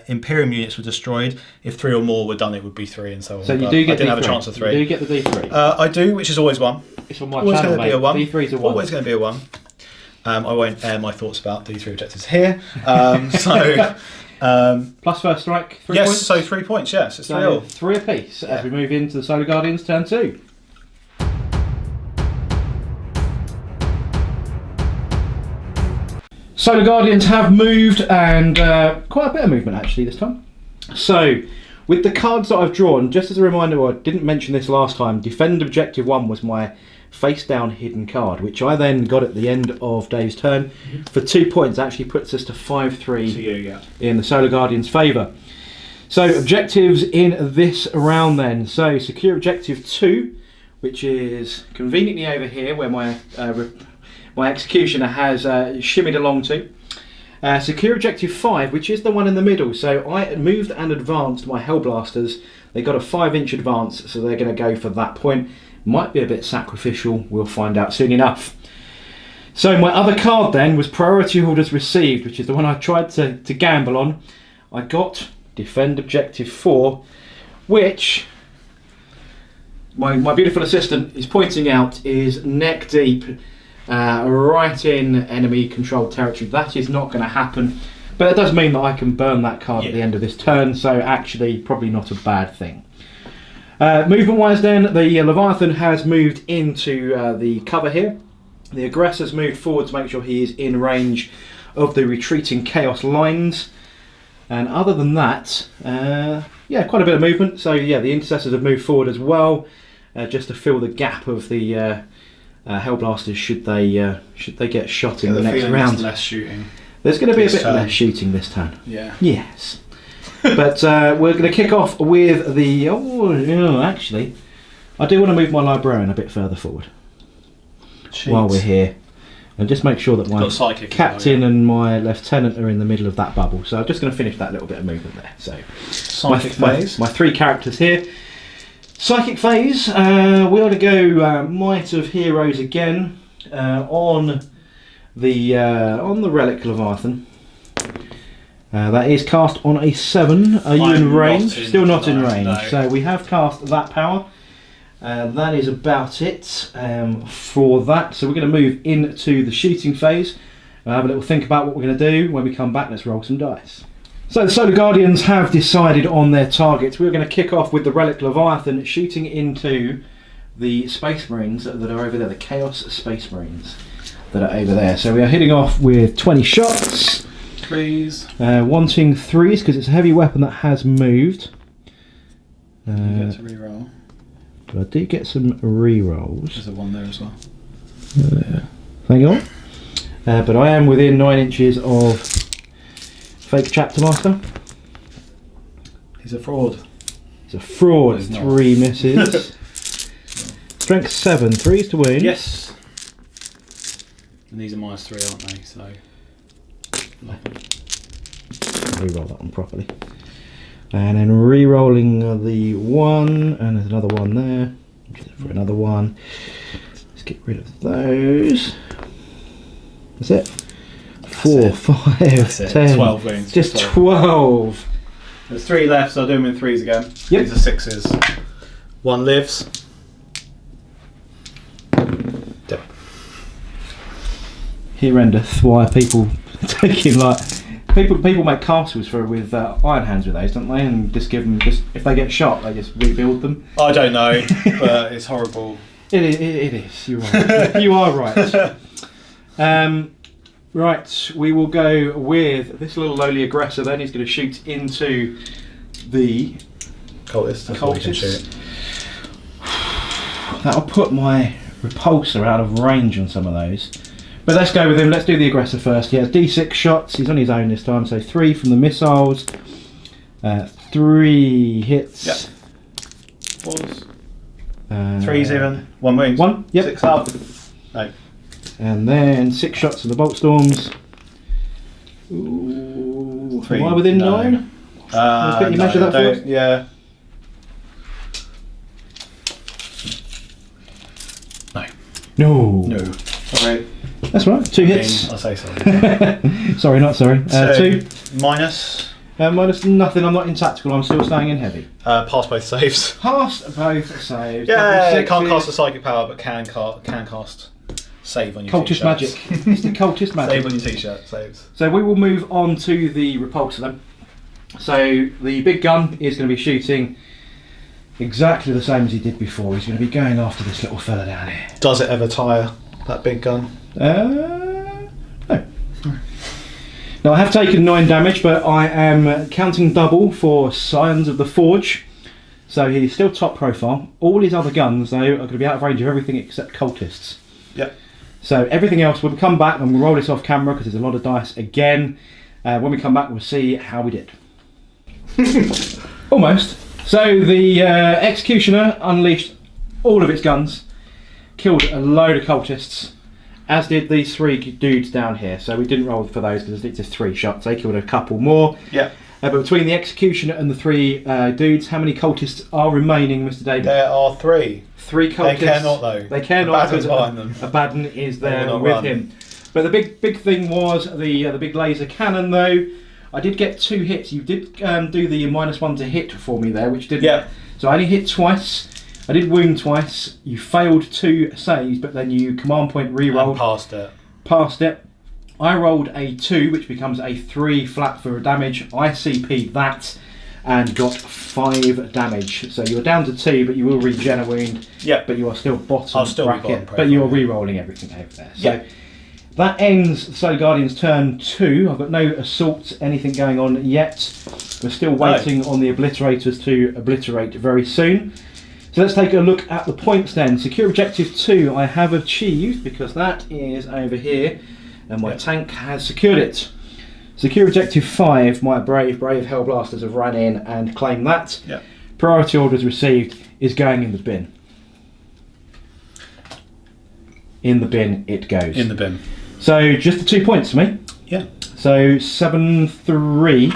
Imperium units were destroyed. If 3 or more were done, it would be 3 and so on. So you do get I didn't D3. have a chance of 3. You do get the D3. I do, which is always 1. It's on my Always channel, going to be a 1. D3's a 1. Always going to be a 1. I won't air my thoughts about D3 objectives here. Plus first strike, 3 yes, points? so 3 points, yes. It's 3 So all. 3 apiece as we move into the Solar Guardians turn 2. Solar Guardians have moved, and quite a bit of movement actually this time. So, with the cards that I've drawn, just as a reminder, I didn't mention this last time, Defend Objective 1 was my face down hidden card, which I then got at the end of Dave's turn for 2 points. Actually puts us to 5-3 in the Solar Guardians' favour. So objectives in this round then. So secure objective 2, which is conveniently over here where my executioner has shimmied along to. Secure objective 5, which is the one in the middle. So I moved and advanced my Hellblasters. They got a 5-inch advance, so they're going to go for that point. Might be a bit sacrificial, we'll find out soon enough. So my other card then was Priority Orders Received, which is the one I tried to gamble on. I got Defend Objective 4, which my beautiful assistant is pointing out is neck deep, right in enemy controlled territory. That is not going to happen, but it does mean that I can burn that card at the end of this turn, so actually probably not a bad thing. Movement wise then, the Leviathan has moved into the cover here. The aggressor's moved forward to make sure he is in range of the retreating Chaos lines. And other than that, yeah, quite a bit of movement. So yeah, the Intercessors have moved forward as well, just to fill the gap of the Hellblasters should they get shot in the next round. Less shooting. There's going to be a bit less shooting this turn. Yeah. Yes. But we're going to kick off with the... actually, I do want to move my Librarian a bit further forward while we're here. And just make sure that my Captain and my Lieutenant are in the middle of that bubble. So I'm just going to finish that little bit of movement there. So Psychic phase. My 3 characters here. Psychic phase, we ought to go Might of Heroes again on the Relic Leviathan. That is cast on a 7. Are you in range? Still not in range. No. So we have cast that power. That is about it for that. So we're going to move into the shooting phase. Have a little think about what we're going to do. When we come back, let's roll some dice. So the Solar Guardians have decided on their targets. We're going to kick off with the Relic Leviathan shooting into the Space Marines that are over there, the Chaos Space Marines that are over there. So we are hitting off with 20 shots. 3s. Wanting 3s because it's a heavy weapon that has moved. You get to reroll. But I do get some rerolls. There's a 1 there as well. Hang on. But I am within 9 inches of Fake Chapter Master. He's a fraud. He's a fraud. 3 misses. Strength 7, 3s to win. Yes. And these are -3, aren't they? So. Reroll that one properly. And then re-rolling the 1, and there's another 1 there. For another 1. Let's get rid of those. That's it. 4, 5, That's it. 10. 12 wounds. Just 12. There's 3 left, so I'll do them in 3s again. Yep. These are 6s. 1 lives. Dead. Here endeth why people taking like people make castles with iron hands with those, don't they? And just give them if they get shot, they just rebuild them. I don't know, but it's horrible. It is. You are. You are right. Right, we will go with this little lowly aggressor. Then he's going to shoot into the Cultist. That's what we can shoot. That'll put my repulsor out of range on some of those. But let's go with him. Let's do the aggressor first. He has D6 shots. He's on his own this time. So 3 from the missiles. 3 hits. Yep. 4s. 3s even. 1 wound. 1. Yep. 6 up. No. And then 6 shots of the bolt storms. Ooh. 3. Am I within No. 9? Can you measure that for us? Yeah. No. No. Sorry. That's right. 2 hits. I'll say so. Sorry, not sorry. 2. Minus. Minus nothing. I'm not in tactical. I'm still staying in heavy. Pass both saves. Passed both saves. Yeah, can't cast a psychic power, but can cast save on your cultist t-shirts. magic. It's the cultist magic. Save on your t-shirt. Saves. So we will move on to the repulsor then. So the big gun is going to be shooting exactly the same as he did before. He's going to be going after this little fella down here. Does it ever tire? That big gun? No. Now I have taken 9 damage, but I am counting double for Scions of the Forge. So he's still top profile. All his other guns, though, are going to be out of range of everything except cultists. Yep. So everything else, we'll come back and we'll roll this off camera because there's a lot of dice again. When we come back, we'll see how we did. Almost. So the Executioner unleashed all of its guns, killed a load of cultists, as did these 3 dudes down here. So we didn't roll for those because it's just 3 shots. They killed a couple more. Yeah. But between the Executioner and the 3 dudes, how many cultists are remaining, Mr. David? There are 3. 3 cultists. They care not though. They care not Abaddon's behind them. Abaddon is They there will not with run. him. But the big thing was the big laser cannon though. I did get 2 hits. You did do the -1 to hit for me there, which didn't. Yeah. So I only hit twice. I did wound twice. You failed 2 saves, but then you command point re-rolled. And Passed it. I rolled a 2, which becomes a 3 flat for damage. I CP'd that and got 5 damage. So you're down to 2, but you will regen a wound. Yeah. But you are still bottom I'll still be bracket. bottom But you're profile, re-rolling everything over there. So Yeah. that ends the Solar Guardian's turn 2. I've got no assault, anything going on yet. We're still waiting on the obliterators to obliterate very soon. So let's take a look at the points then. Secure Objective 2 I have achieved because that is over here and my tank has secured it. Secure Objective 5, my brave Hellblasters have run in and claimed that. Yeah. Priority orders received is going in the bin. In the bin it goes. In the bin. So just the 2 points for me. Yeah. So 7-3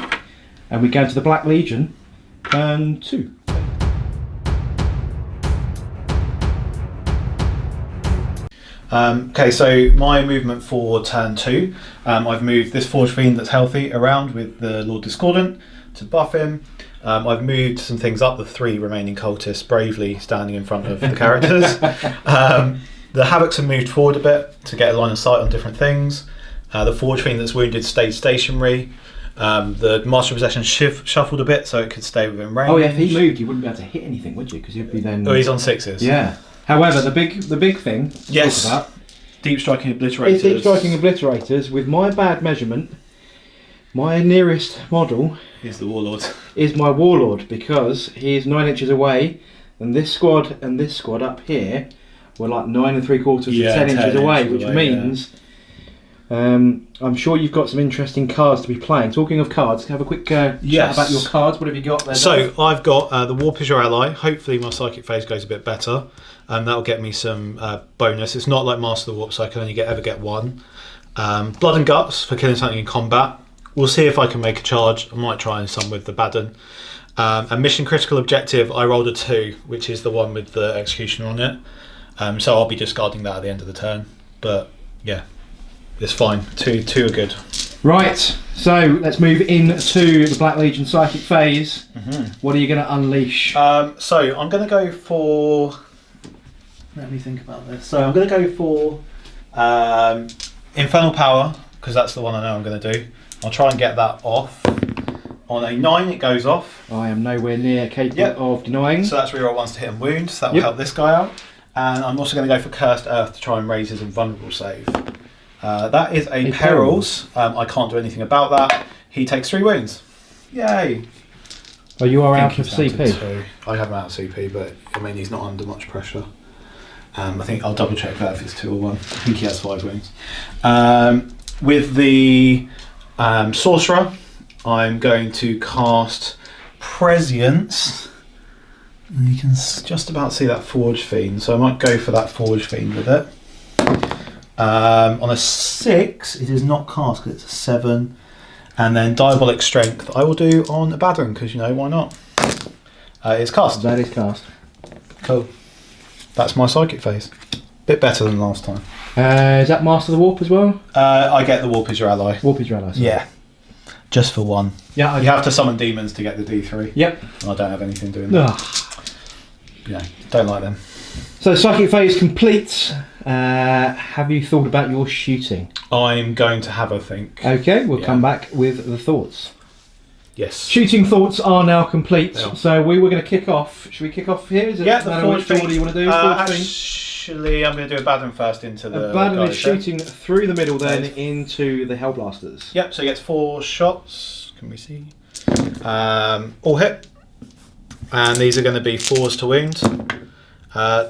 and we go to the Black Legion, turn 2. Okay, so my movement for turn 2, I've moved this Forge Fiend that's healthy around with the Lord Discordant to buff him. I've moved some things up, the 3 remaining cultists bravely standing in front of the characters. The Havocs have moved forward a bit to get a line of sight on different things. The Forge Fiend that's wounded stayed stationary. The Master of Possession shuffled a bit so it could stay within range. Oh yeah, if he moved you wouldn't be able to hit anything, would you? Because you'd be then... Oh, he's on 6s. Yeah. However, the big thing to Yes. talk about Deep Striking Obliterators. is Deep Striking Obliterators. With my bad measurement, my nearest model is the Warlord. is my Warlord because he is 9 inches away, and this squad up here were like 9 3/4 to 10 inches away, which means I'm sure you've got some interesting cards to be playing. Talking of cards, have a quick chat about your cards. What have you got there? So I've got the Warp is your ally. Hopefully my Psychic phase goes a bit better. That'll get me some bonus. It's not like Master of the Warp, so I can only ever get 1. Blood and Guts for killing something in combat. We'll see if I can make a charge. I might try some with the Abaddon. And Mission Critical Objective, I rolled a 2, which is the one with the Executioner on it. So I'll be discarding that at the end of the turn. But yeah, it's fine. Two are good. Right, so let's move into the Black Legion Psychic phase. What are you going to unleash? So I'm going to go for. Let me think about this. So I'm going to go for Infernal Power, because that's the one I know I'm going to do. I'll try and get that off. On a 9, it goes off. I am nowhere near capable of denying. So that's reroll 1s to hit and wound, so that will help this guy out. And I'm also going to go for Cursed Earth to try and raise his invulnerable save. That is a Perils. I can't do anything about that. He takes 3 wounds. Yay! Oh, you are out of CP. I have him out of CP, but I mean he's not under much pressure. I think I'll double check that if it's 2 or 1. I think he has 5 wounds. With the Sorcerer, I'm going to cast Prescience. You can just about see that Forge Fiend, so I might go for that Forge Fiend with it. On a 6, it is not cast because it's a 7. And then Diabolic Strength I will do on Abaddon, because you know, why not? It's cast. That is cast. Cool. That's my Psychic phase. Bit better than last time. Is that Master of the Warp as well? I get the Warp as your ally. Warp is your ally. Sorry. Yeah. Just for 1. Yeah. You have to summon demons to get the D3. Yep. And I don't have anything doing that. Yeah, don't like them. So Psychic phase complete. Have you thought about your shooting? I'm going to have a think. Okay, we'll come back with the thoughts. Yes. Shooting thoughts are now complete. Yeah. So we were going to kick off. Should we kick off here? Is it Yeah, the Forge Fiend. What do you want to do? Actually, I'm going to do Abaddon first into the. Abaddon is guys, shooting through the middle, then into the Hellblasters. Yep. So he gets 4 shots. Can we see? All hit, and these are going to be 4s to wound.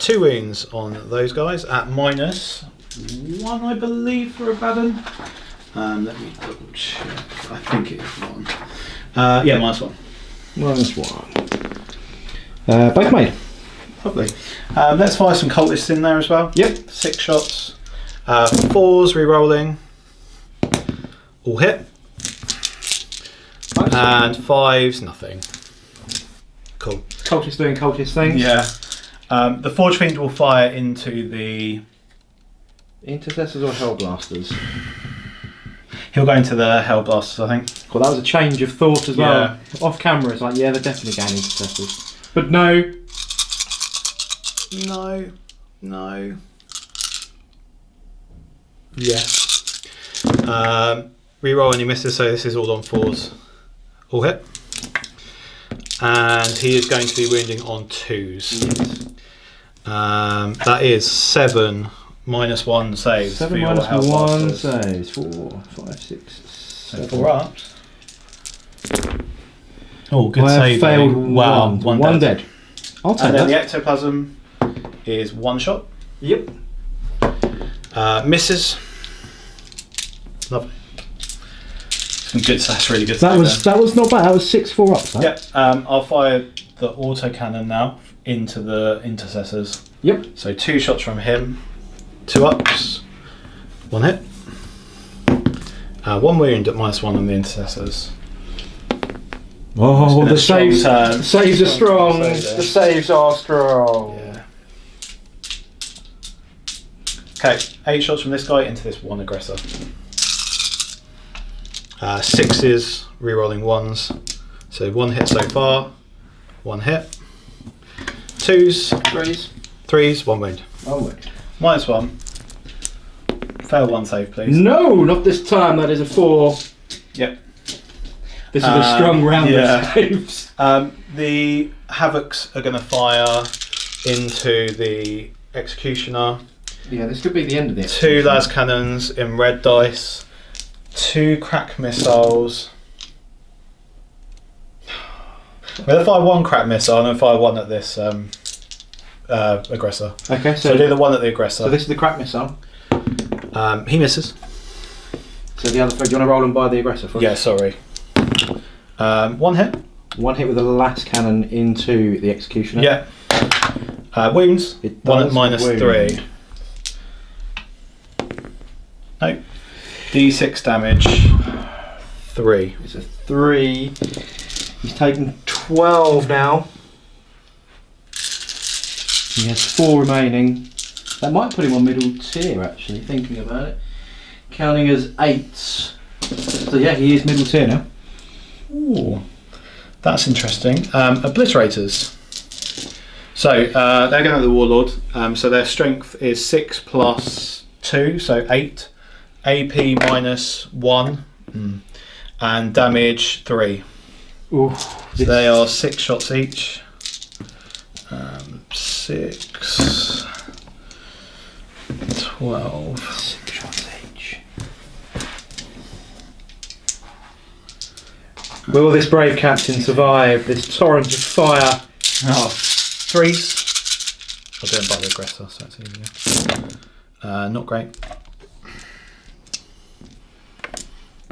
2 wounds on those guys at -1, I believe, for Abaddon. Let me double check. I think it is 1. Yeah, -1. -1. Both made. Lovely. Let's fire some cultists in there as well. Yep. 6 shots. 4s re-rolling. All hit. Nice. And 5s, nothing. Cool. Cultists doing cultist things. Yeah. The Forge Fiend will fire into the... Intercessors or Hellblasters? He'll go into the Hellblasters, I think. Well, that was a change of thought as well. Off camera, it's like, yeah, they're definitely going Intercessors. But no. No. Yeah. Reroll any misses, so this is all on 4s. All hit. And he is going to be wounding on 2s. Yes. That is 7 -1 saves. 7 -1 saves. 4, 5, 6, 7. 4 ups. Oh, good I have save. failed Wow, one dead. I'll take And then that. the Ectoplasm is 1 shot. Yep. Misses. Lovely. Some good. That's really good. That was not bad. That was 6-4 up. That. Yep. I'll fire the autocannon now into the Intercessors. Yep. So 2 shots from him. 2 ups. 1 hit. 1 wound at -1 on the Intercessors. Oh, the saves are strong. Save The saves are strong. Yeah. Okay, 8 shots from this guy into this 1 aggressor. 6s, re-rolling 1s. So 1 hit so far, 1 hit. 2s, 3s, 1 wound. Oh wait. -1. Fail 1 save, please. No, not this time. That is a 4. Yep. This is a strong round of saves. The Havocs are going to fire into the Executioner. Yeah, this could be the end of this. 2 las cannons in red dice. 2 crack missiles. Well, if I 1 crack missile, and if I 1 at this aggressor. Okay, So do the 1 at the aggressor. So this is the crack missile. He misses. So the other 3, do you want to roll them by the aggressor first? Yeah, sorry. 1 hit. 1 hit with the last cannon into the Executioner. Yeah. Wounds. It 1 at does wound. -3. No. D6 damage. 3. It's a 3. He's taken 12 now. He has 4 remaining. That might put him on middle tier, actually, thinking about it. Counting as 8s. So yeah, he is middle tier now. Ooh, that's interesting. Obliterators. So they're going to the Warlord. So their strength is 6 plus 2, so 8. AP minus 1. And damage 3. Ooh, So they are 6 shots each. 6, 12. 6 shots each. Will this brave captain survive this torrent of fire? Oh, 3s. I'll do it by the aggressor, so it's easier. Not great.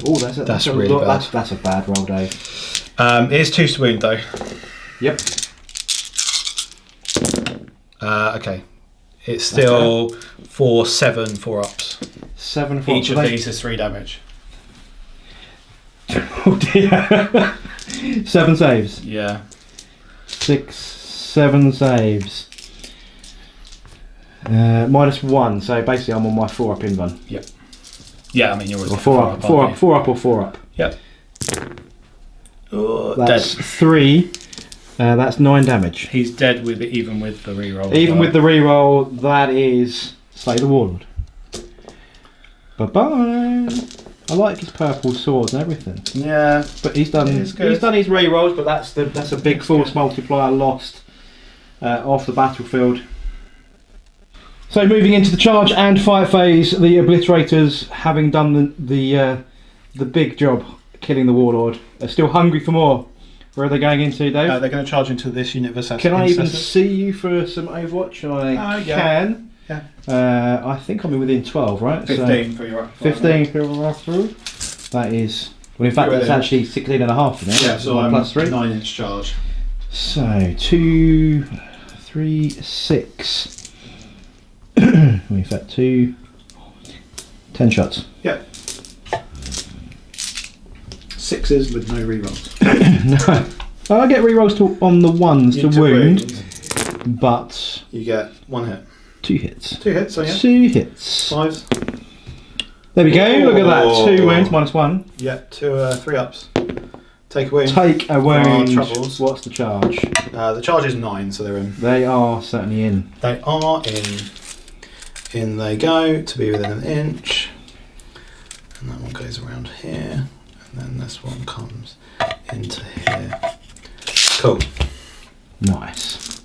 Oh, that's really bad. That's a bad roll, Dave. It is 2 to wound though. Yep. Okay. It's still 4, 7, 4 ups. 7 for Each of these is 3 damage. Oh dear. 7 saves. Yeah. 6, 7 saves. -1, so basically I'm on my 4 up in run. Yep. Yeah, I mean you're always Or 4 up, 4 up, 4 up or 4 up. Yep. Oh, That's dead. 3. That's 9 damage. He's dead even with the reroll. Even with the reroll, that is Slay the Warlord. Bye bye. I like his purple swords and everything. Yeah, But he's done his rerolls, but that's a big force multiplier lost off the battlefield. So moving into the charge and fight phase, the Obliterators, having done the big job killing the Warlord, are still hungry for more. Where are they going into, Dave? they're going to charge into this unit of assassins. Can I even see you for some Overwatch? I yeah. can. Yeah. I think I'm within 12, right? 15 for your 15 for your through. That is. Well, in fact, that's actually 16 and a half now. Yeah, so I'm plus 3. 9-inch charge. So 2, 3, 6. In fact, 2, 10 shots. Yeah. 6s with no rerolls. No, I get rerolls on the ones to wound, but you get 1 hit. 2 hits. 2 hits, so yeah. 2 hits. 5s. There we go. Look at that. 2 wounds -1. Yeah, 3 ups. Take a wound. Take a wound. Troubles. What's the charge? The charge is 9, so they're in. They are certainly in. They are in. In they go to be within 1 inch. And that one goes around here. And then this one comes into here. Cool. Nice.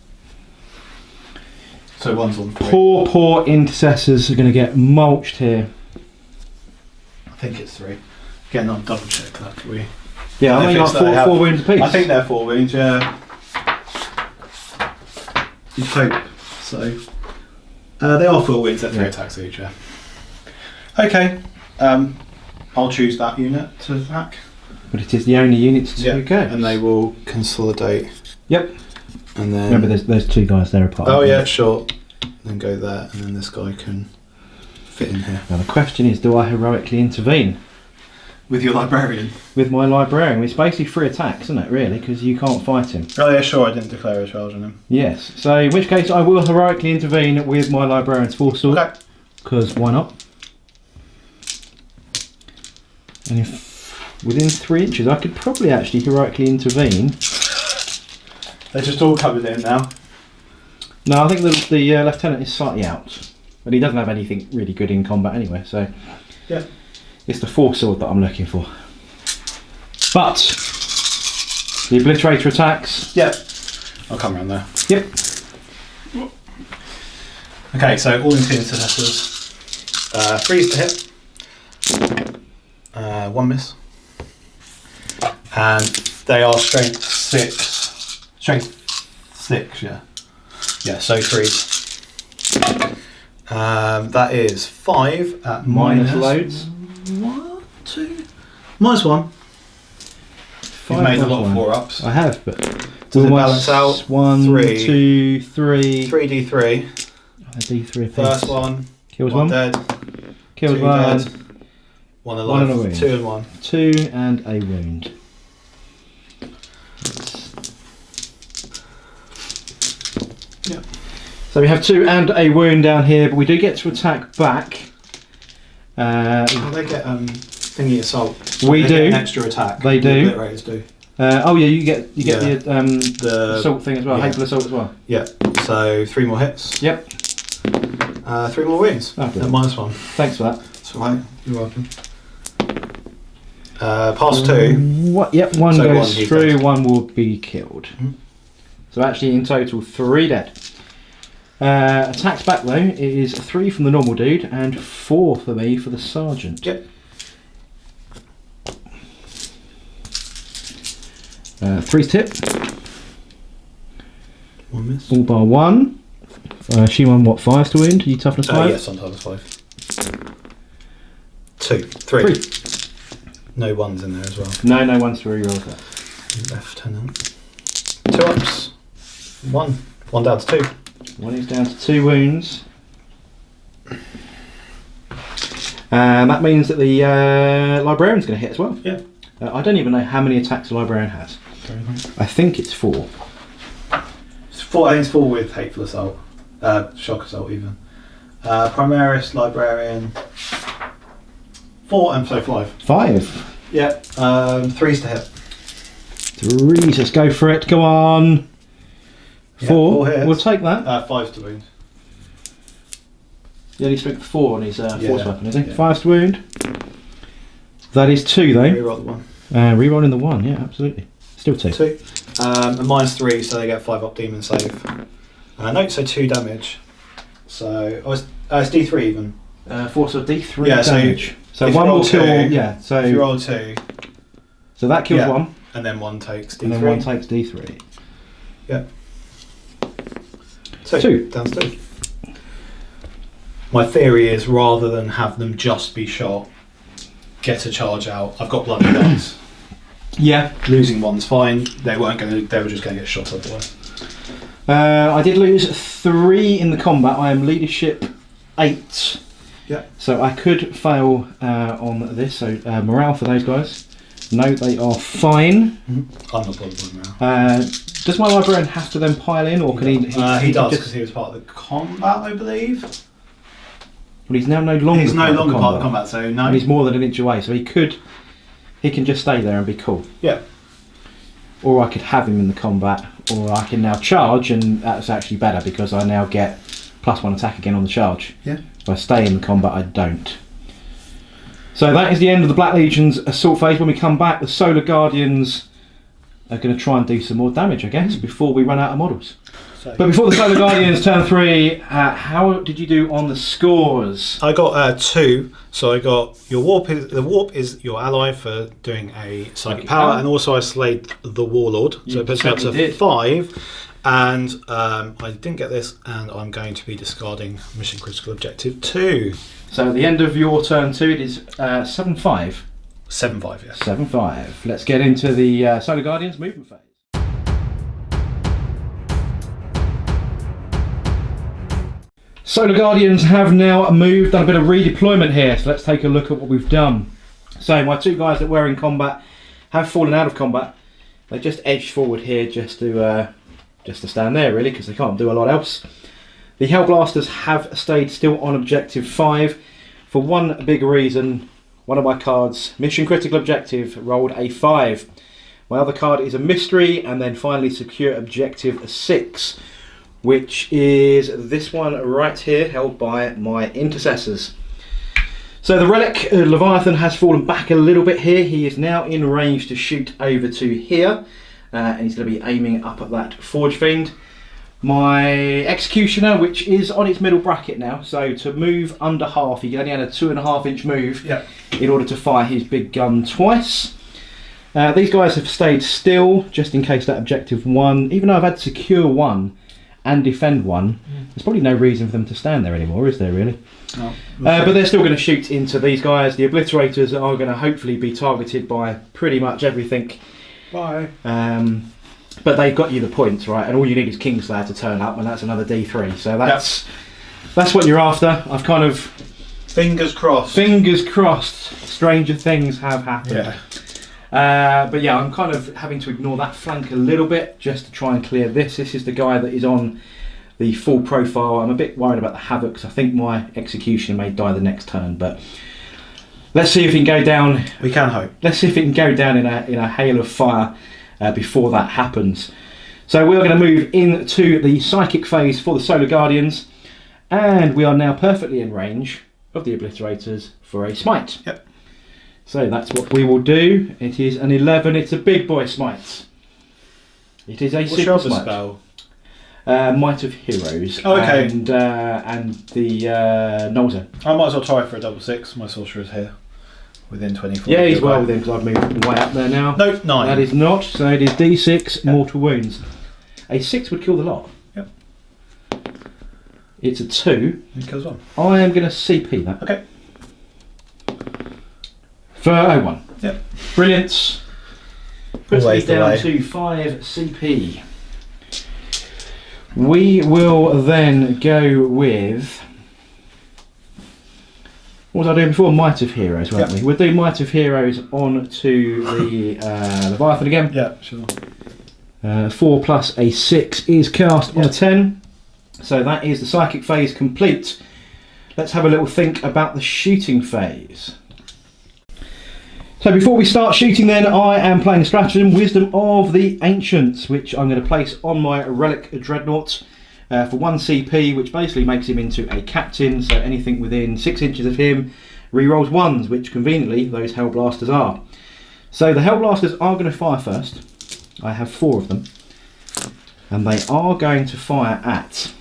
So one's on 3. Poor intercessors are going to get mulched here. I think it's 3. Again, I'll double check that for you. Yeah, I think like 4 wounds apiece. I think they're 4 wounds, yeah. You'd hope so. They are 4 wounds, they're 3 attacks each, yeah. Okay, I'll choose that unit to attack. But it is the only unit to go. And they will consolidate. Yep. And then. Remember, there's 2 guys there apart. Oh yeah, sure. Then go there, and then this guy can fit in here. Now the question is, do I heroically intervene? With your librarian? With my librarian. It's basically 3 attacks, isn't it, really? Because you can't fight him. Oh yeah, sure, I didn't declare a charge on him. Yes. So in which case I will heroically intervene with my librarian's force-sword. Okay. Because why not? And if within 3 inches, I could probably actually heroically intervene. They're just all covered in now. No, I think the lieutenant is slightly out. But he doesn't have anything really good in combat anyway, so... Yeah. It's the force sword that I'm looking for. But the Obliterator attacks. Yep. I'll come around there. Yep. Okay, so all into intercessors. 3's to hit. 1 miss. And they are strength 6. Strength 6, yeah. Yeah, so 3s. That is 5 at Minus loads. 1, 2. -1. You've made a lot of 4 ups. I have, but Does it balance out? 1, 3. 2, 3. 3d3. A D3 apiece. First one. Kills 1 one. dead. Kills 2 one. dead. 1 alive. 1 and a wound. 2 and 1. 2 and a wound. Yep. So we have 2 and a wound down here, but we do get to attack back. They get thingy assault. We They do. get an extra attack. They do. The obliterators do. Oh yeah, you get Yeah. the assault thing as well, yeah. hateful assault as well. Yeah. So 3 more hits. Yep. 3 more wounds. Oh, And -1. Thanks for that. That's alright. You're welcome. Pass 2. What? Yep, one So goes one he's through, dead. one will be killed. So actually, in total, 3 dead. Attacks back though is 3 from the normal dude and 4 for me for the sergeant. Yep. 3's tip. 1 miss. All bar 1. She won what? 5's to wound. Are you toughness 5? Yes, sometimes 5. 2. 3. 3. No 1s in there as well. No one's to reroll that. Lieutenant. 2 ups. 1. 1 down to 2. 1 is down to 2 wounds. That means that the librarian's going to hit as well. Yeah. I don't even know how many attacks the librarian has. I think it's 4. It's 4. I think it's 4 with hateful assault. Shock assault even. Primaris, librarian. 4 and so 5. 5. Yeah. 3's to hit. 3. Let's go for it. Go on. Yeah, 4. 4 hits. We'll take that. 5's to wound. Yeah, he's spent 4 on his force weapon, is he? Yeah. 5's to wound. That is 2 though. Reroll the 1. Rerolling the 1, yeah, absolutely. Still 2. 2. And -3, so they get 5 up demon save. No, so 2 damage. So it's D3 even. Force of D3 Yeah, so damage. So if you 1 roll will kill. 2, Yeah, so If you roll 2, so that kills yeah. 1, and then 1 takes D3. and then 1 takes D3. Yeah. 2. 2. Down to 2. My theory is rather than have them just be shot, get a charge out. I've got bloody guns. Yeah. Losing 1's fine. They were just going to get shot otherwise. I did lose 3 in the combat. I am leadership 8. Yeah. So I could fail on this. So morale for those guys. No, they are fine. I'm not bothered with morale. Does my librarian have to then pile in, or can he? He does because he was part of the combat, I believe. Well, he's now no longer. He's no longer part of the combat, so no. And he's more than an inch away, so he could. He can just stay there and be cool. Yeah. Or I could have him in the combat, or I can now charge, and that's actually better because I now get +1 attack again on the charge. Yeah. If I stay in the combat, I don't. So that is the end of the Black Legion's assault phase. When we come back, the Solar Guardians are going to try and do some more damage, I guess, before we run out of models. So, But before the Solar Guardians turn 3, how did you do on the scores? I got 2. So I got your warp. The warp is your ally for doing a psychic power, and also I slayed the warlord. So it puts me up to certainly did. 5. And I didn't get this, and I'm going to be discarding mission critical objective 2. So at the end of your turn 2, it is 7-5. 7-5, yes. 7-5. Let's get into the Solar Guardians movement phase. Solar Guardians have now moved, done a bit of redeployment here, so let's take a look at what we've done. So my 2 guys that were in combat have fallen out of combat. They just edged forward here just to stand there really, because they can't do a lot else. The Hellblasters have stayed still on objective 5 for one big reason. One of my cards, mission critical objective, rolled a 5. My other card is a mystery, and then finally secure objective 6, which is this one right here, held by my intercessors. So the relic Leviathan has fallen back a little bit here. He is now in range to shoot over to here, and he's going to be aiming up at that Forge Fiend. My Executioner, which is on its middle bracket now, so to move under half, he only had a 2.5 inch move in order to fire his big gun twice. These guys have stayed still, just in case that objective 1, even though I've had secure 1 and defend 1, there's probably no reason for them to stand there anymore, is there really? No. But they're still going to shoot into these guys. The Obliterators are going to hopefully be targeted by pretty much everything. Bye. But they've got you the points, right? And all you need is Kingslayer to turn up, and that's another D3. So that's what you're after. I've kind of... Fingers crossed. Fingers crossed. Stranger things have happened. Yeah. But yeah, I'm kind of having to ignore that flank a little bit just to try and clear this. This is the guy that is on the full profile. I'm a bit worried about the Havoc, because I think my Executioner may die the next turn, but Let's see if we can go down. We can hope. Let's see if it can go down in a hail of fire before that happens. So we're going to move into the psychic phase for the Solar Guardians, and we are now perfectly in range of the Obliterators for a smite. Yep. So that's what we will do. It is an 11. It's a big boy smite. It is a super What's your smite. spell? Might of Heroes. Oh, okay. And the Nolza. I might as well try for a double 6. My sorcerer's here. Within 24. Yeah, he's well within because I've moved way up there now. No, 9. That is not. So it is D6 mortal wounds. A 6 would kill the lot. Yep. It's a 2. It kills 1. I am going to CP that. Okay. For 01. Yep. Brilliant. Puts Always me the down way. to 5 CP. We will then go with... What was I doing before? Might of Heroes, weren't Yep. we? We'll do Might of Heroes on to the Leviathan again. Yeah, sure. 4 plus a 6 is cast on a 10. So that is the psychic phase complete. Let's have a little think about the shooting phase. So before we start shooting then, I am playing Stratagem Wisdom of the Ancients, which I'm going to place on my Relic Dreadnought for 1 CP, which basically makes him into a captain, so anything within 6 inches of him rerolls 1s, which conveniently those Hellblasters are. So the Hellblasters are going to fire first. I have 4 of them, and they are going to fire at...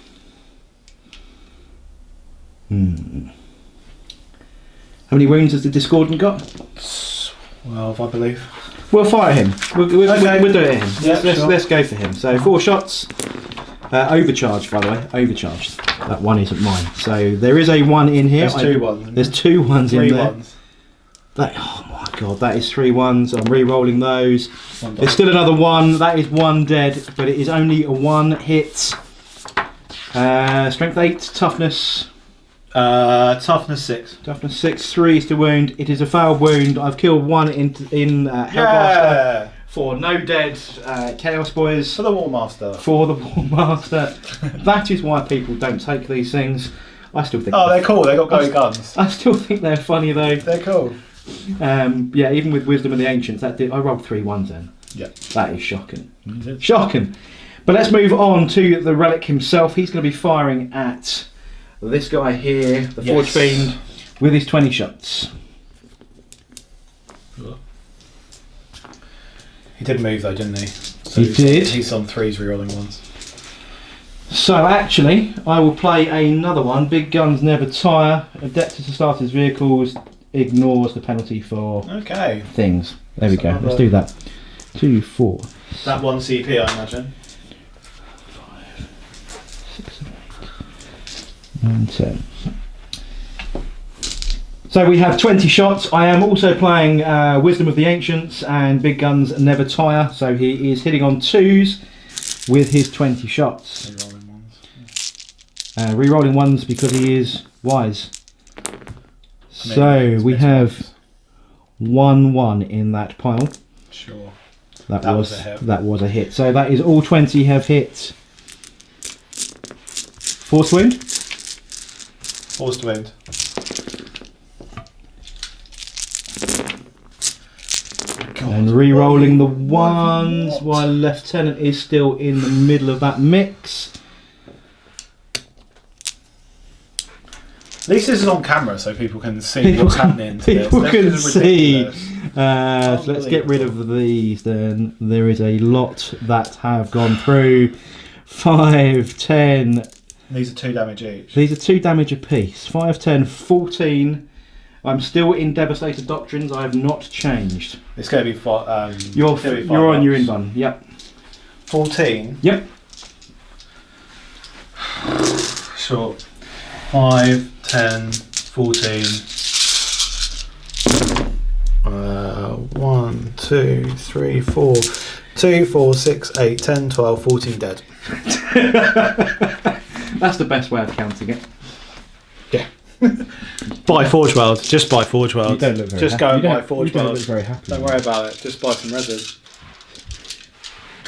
How many wounds has the Discordant got? 12, I believe. We'll fire him. We'll do it at him. Yeah, Let's go for him. So 4 shots. Overcharged, by the way. Overcharged. That 1 isn't mine. So there is a 1 in here. There's 2 1s. There's 2 1s 3 in there. 1s. That, oh my god, that is 3 1s. I'm re-rolling those. One There's die. still another 1. That is 1 dead, but it is only a 1 hit. Strength 8, toughness. Toughness 6. Toughness 6, 3 is to wound. It is a foul wound. I've killed 1 in Hellblaster Yeah! for no dead Chaos Boys. For the Warmaster. For the Warmaster. That is why people don't take these things. I still think. Oh, they're cool. They got going guns. I still think they're funny though. They're cool. Yeah, even with Wisdom of the Ancients, I rolled 3 1s then. Yeah. That is shocking. Shocking. But let's move on to the Relic himself. He's going to be firing at this guy here, the Forge Fiend, with his 20 shots. He did move though, didn't he? So He did. He's on 3s rerolling 1s. So actually, I will play another one. Big Guns Never Tire. Adapted to starters vehicles ignores the penalty for Okay. things. There we go. Let's do that. 2, 4, That 1 CP, I imagine. 6, 7, 8, 9, 10. So we have 20 shots. I am also playing Wisdom of the Ancients and Big Guns Never Tire. So he is hitting on 2s with his 20 shots. Rerolling 1s. Rerolling 1s because he is wise. I mean, So it's we Bitzbox. have 1-1 in that pile. Sure. That That was was a hit. that was a hit. So that is all 20 have hit. Force wound. Forced wound. And re-rolling the 1s while Lieutenant is still in the middle of that mix. At least this is on camera so people can see what's happening. To this. People This can is see. ridiculous. So let's get rid of these then. There is a lot that have gone through. 5, 10. These are 2 damage each. These are 2 damage apiece. 5, 10, 14. I'm still in Devastated Doctrines. I have not changed. It's going to be You're it's gonna be 5 you're on your ups. invuln. Yep. 14. Yep. Sure. 5, 10, 14. 1, 2, 3, 4. 2, 4, 6, 8, 10, 12, 14 dead. That's the best way of counting it. Yeah. Buy Forge World. Just buy Forge World. You don't look very Just happy. go and You buy don't- Forge you don't World. look very happy. Don't worry about it. Just buy some resin.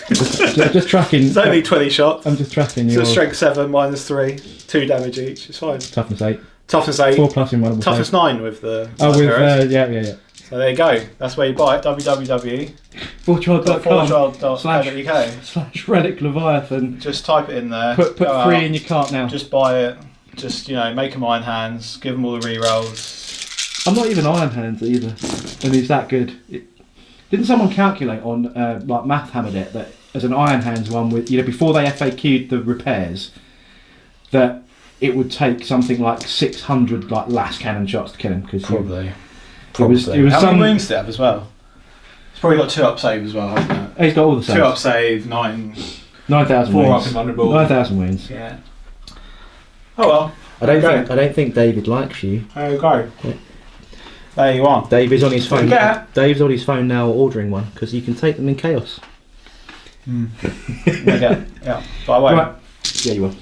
just tracking. It's only 20 shots. I'm just tracking So your strength 7 minus 3. 2 damage each. It's fine. toughness 8. Toughness 8. 4+ in one. Toughness 9 with the. Oh, with Primaris. yeah. So there you go. That's where you buy it. www.forgeworld.co.uk/Relic Leviathan. Just type it in there. Put 3 in your cart now. Just buy it. Just make them Iron Hands. Give them all the rerolls. I'm not even Iron Hands either, and it's that good. Didn't someone calculate on like Math Hammered it that as an Iron Hands one with before they FAQ'd the repairs that it would take something like 600 like last cannon shots to kill him because Probably. It was How some. many wounds did it have as well? It's probably got 2 up save as well, hasn't it? He's got all the saves. 2 up save, 9,000 4 wounds. up invulnerable. 9,000 wounds. Yeah. Oh well. I don't think David likes you. There you go. Yeah. There you are. Dave is on his phone. Yeah. Dave's on his phone now ordering one because you can take them in chaos. Yeah. But I won't. Right. Yeah, you will.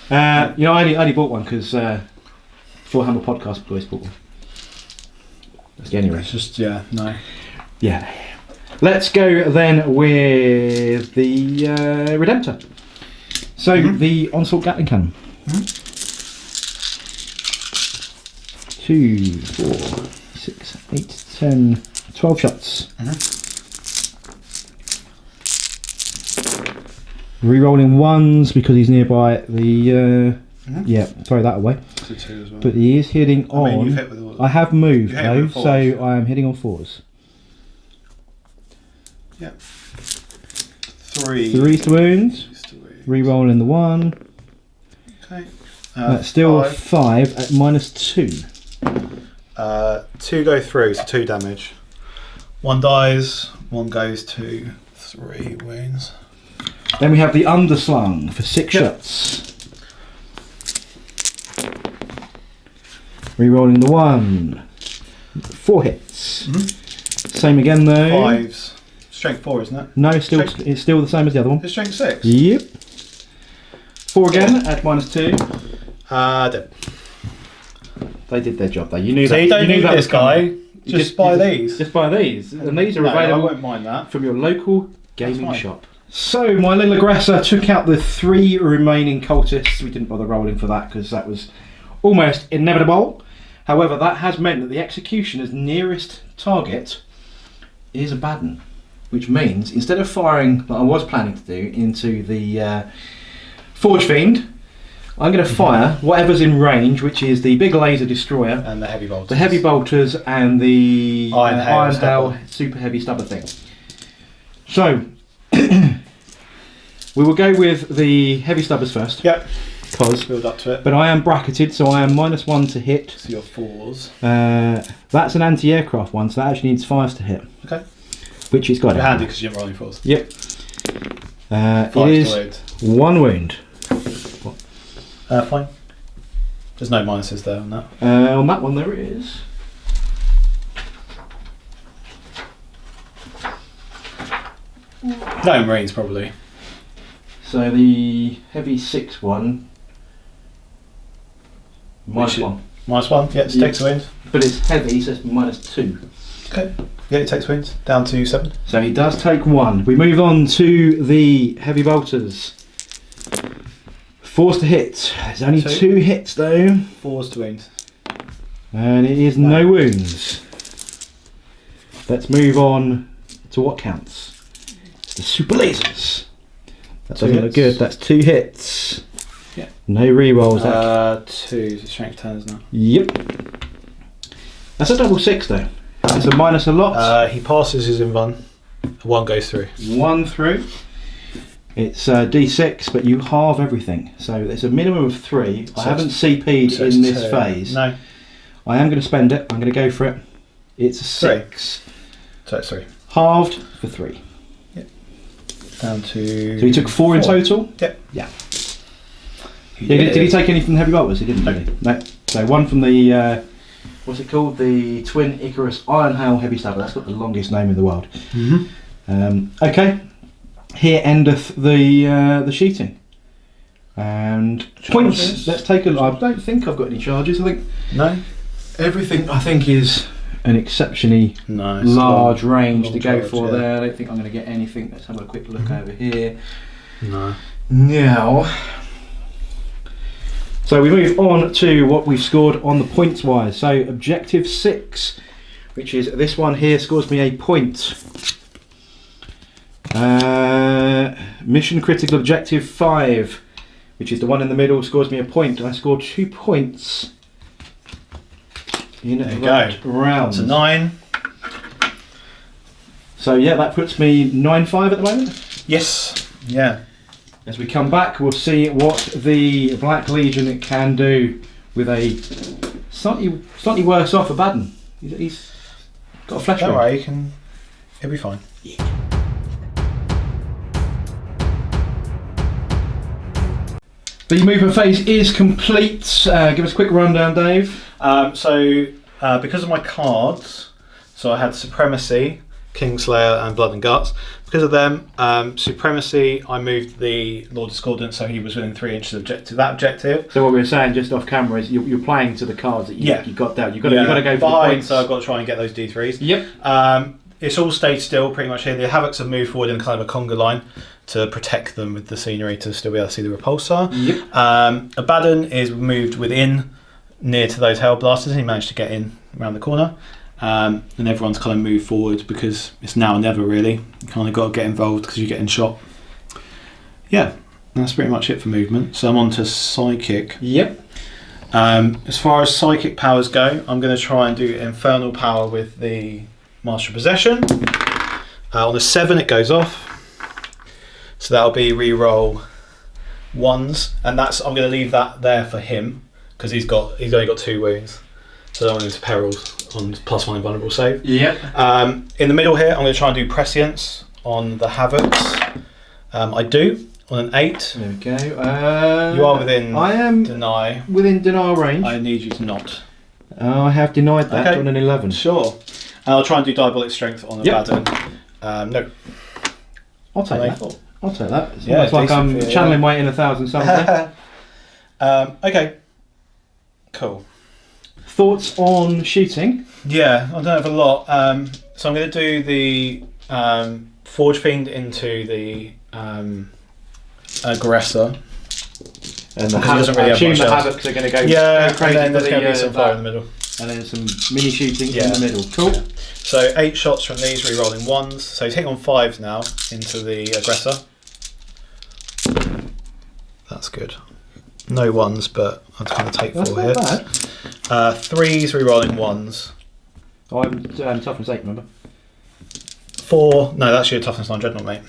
I only bought one because Warhammer Podcast boys bought one. That's the only reason. It's just no. Yeah. Let's go then with the Redemptor. So the Onslaught Gatling Cannon. 2, 4, 6, 8, 10, 12 shots. Rerolling ones because he's nearby the. Yeah, throw that away. So 2 as well. But he is hitting on. You've hit with all. I have moved You hit though, with 4s, so yeah. I am hitting on 4s. Yep. 3. 3 to wounds. Rerolling the 1. Okay. That's still 5. 5 at -2. 2 go through, so 2 damage. 1 dies, 1 goes to 3 wounds. Then we have the Underslung for 6 Yep. shots. Rerolling the 1. 4 hits. Same again though. 5s. Strength 4, isn't it? No, it's still the same as the other one. It's strength 6. Yep. 4 again at -2. Dead. They did their job though. You knew So that. you don't knew need that this was coming. guy. Just buy these. Just buy these, and these are No, I available won't mind that. from your local gaming fine. shop. So my little aggressor took out the 3 remaining cultists. We didn't bother rolling for that because that was almost inevitable. However, that has meant that the executioner's nearest target is Abaddon, which means instead of firing, like I was planning to do, into the Forge Fiend, I'm going to fire whatever's in range, which is the big laser destroyer, And the heavy bolters. the heavy bolters, and the Iron Hail Iron stubber. Hail super heavy stubber thing. So we will go with the heavy stubbers first. Yep. Cause, Build up to it. but I am bracketed, so I am -1 to hit. So your 4s. That's an anti-aircraft one, so that actually needs 5s to hit, Okay. which it's got. You're handy because you didn't roll any 4s. Yep. 5 It is to 1 wound. fine. There's no minuses there on that. On that one there is. No Marines probably. So the heavy 6 one. -1. -1. Yeah, it takes wind. But it's heavy, so it's -2. Okay. Yeah, it takes wind. Down to 7. So he does take 1. We move on to the heavy bolters. 4s to hit. There's only 2 hits though. 4s to wind. And it is no wounds. Let's move on to what counts. It's the super lasers. That 2 doesn't look hits. good. That's 2 hits. Yeah. No rerolls. 2 strength 10s now. Yep. That's a double 6 though. It's a minus a lot. He passes his invuln. 1 goes through. 1 through. It's D6, but you halve everything. So it's a minimum of 3. I haven't CP'd So it's in this 2. phase. No. I am going to spend it. I'm going to go for it. It's a 6. So it's 3. Halved for 3. Down to. So he took 4 in total? Yep. Yeah. Did he take any from the heavy bolters? He didn't, did he? No. So 1 from the, what's it called? The Twin Icarus Iron Hail Heavy Stabber. That's got the longest name in the world. Okay. Here endeth the sheeting. And points. Charges? Let's take a look. I don't think I've got any charges. I think No. everything is an exceptionally Nice. large range long to go charge, for yeah. there. I don't think I'm going to get anything. Let's have a quick look over here. No. Now, So we move on to what we've scored on the points wise. So objective 6, which is this one here, scores me a point. Mission critical objective 5, which is the one in the middle, scores me a point. I scored 2 points in that round. That's a 9. So yeah, that puts me 9-5 at the moment. Yes. Yeah. As we come back, we'll see what the Black Legion can do with a slightly worse off Abaddon. He's got a flesh Don't wound. worry, he'll be fine. The movement phase is complete. Give us a quick rundown, Dave. Because of my cards, so I had Supremacy, Kingslayer and Blood and Guts. Because of them, Supremacy, I moved the Lord Discordant so he was within 3 inches of that objective. So what we were saying just off camera is you're playing to the cards that you got down. You've got to go for behind, the points. so I've got to try and get those D3s. Yep. It's all stayed still pretty much here. The Havocs have moved forward in kind of a conga line to protect them with the scenery to still be able to see the repulsor. Yep. Abaddon is moved within near to those Hellblasters and he managed to get in around the corner. And everyone's kind of moved forward because it's now or never really. You kind of got to get involved because you're getting shot. Yeah, that's pretty much it for movement. So I'm on to Psychic. Yep. As far as Psychic powers go, I'm going to try and do Infernal Power with the Master of Possession. On the 7 it goes off. So that'll be re-roll 1s. And I'm going to leave that there for him because he's only got 2 wounds. So I don't want him to perils on +1 invulnerable save. Yep. In the middle here, I'm going to try and do Prescience on the Havocs. I do on an 8. There we go. You are within I am deny. within deny range. I need you to not. I have denied that on an 11. Sure. And I'll try and do Diabolic Strength on Abaddon. No. I'll take that. I'll take that. It's Yeah, almost like I'm decent for you, channeling weight in 1,000 something. Okay. Cool. Thoughts on shooting? Yeah, I don't have a lot. So I'm going to do the Forge Fiend into the Aggressor. And the doesn't really have much else. Havocs are going to go and crazy then there's for going to be some fire in the that. middle. And then some mini shooting in the middle. Cool. Yeah. So 8 shots from these, re-rolling 1s. So he's hitting on 5s now into the Aggressor. That's good. No 1s, but I'll kind of take 4 hits. Bad. 3s, re-rolling 1s. Oh, I'm toughness 8, remember? 4. No, that's your toughness 9 dreadnought, mate.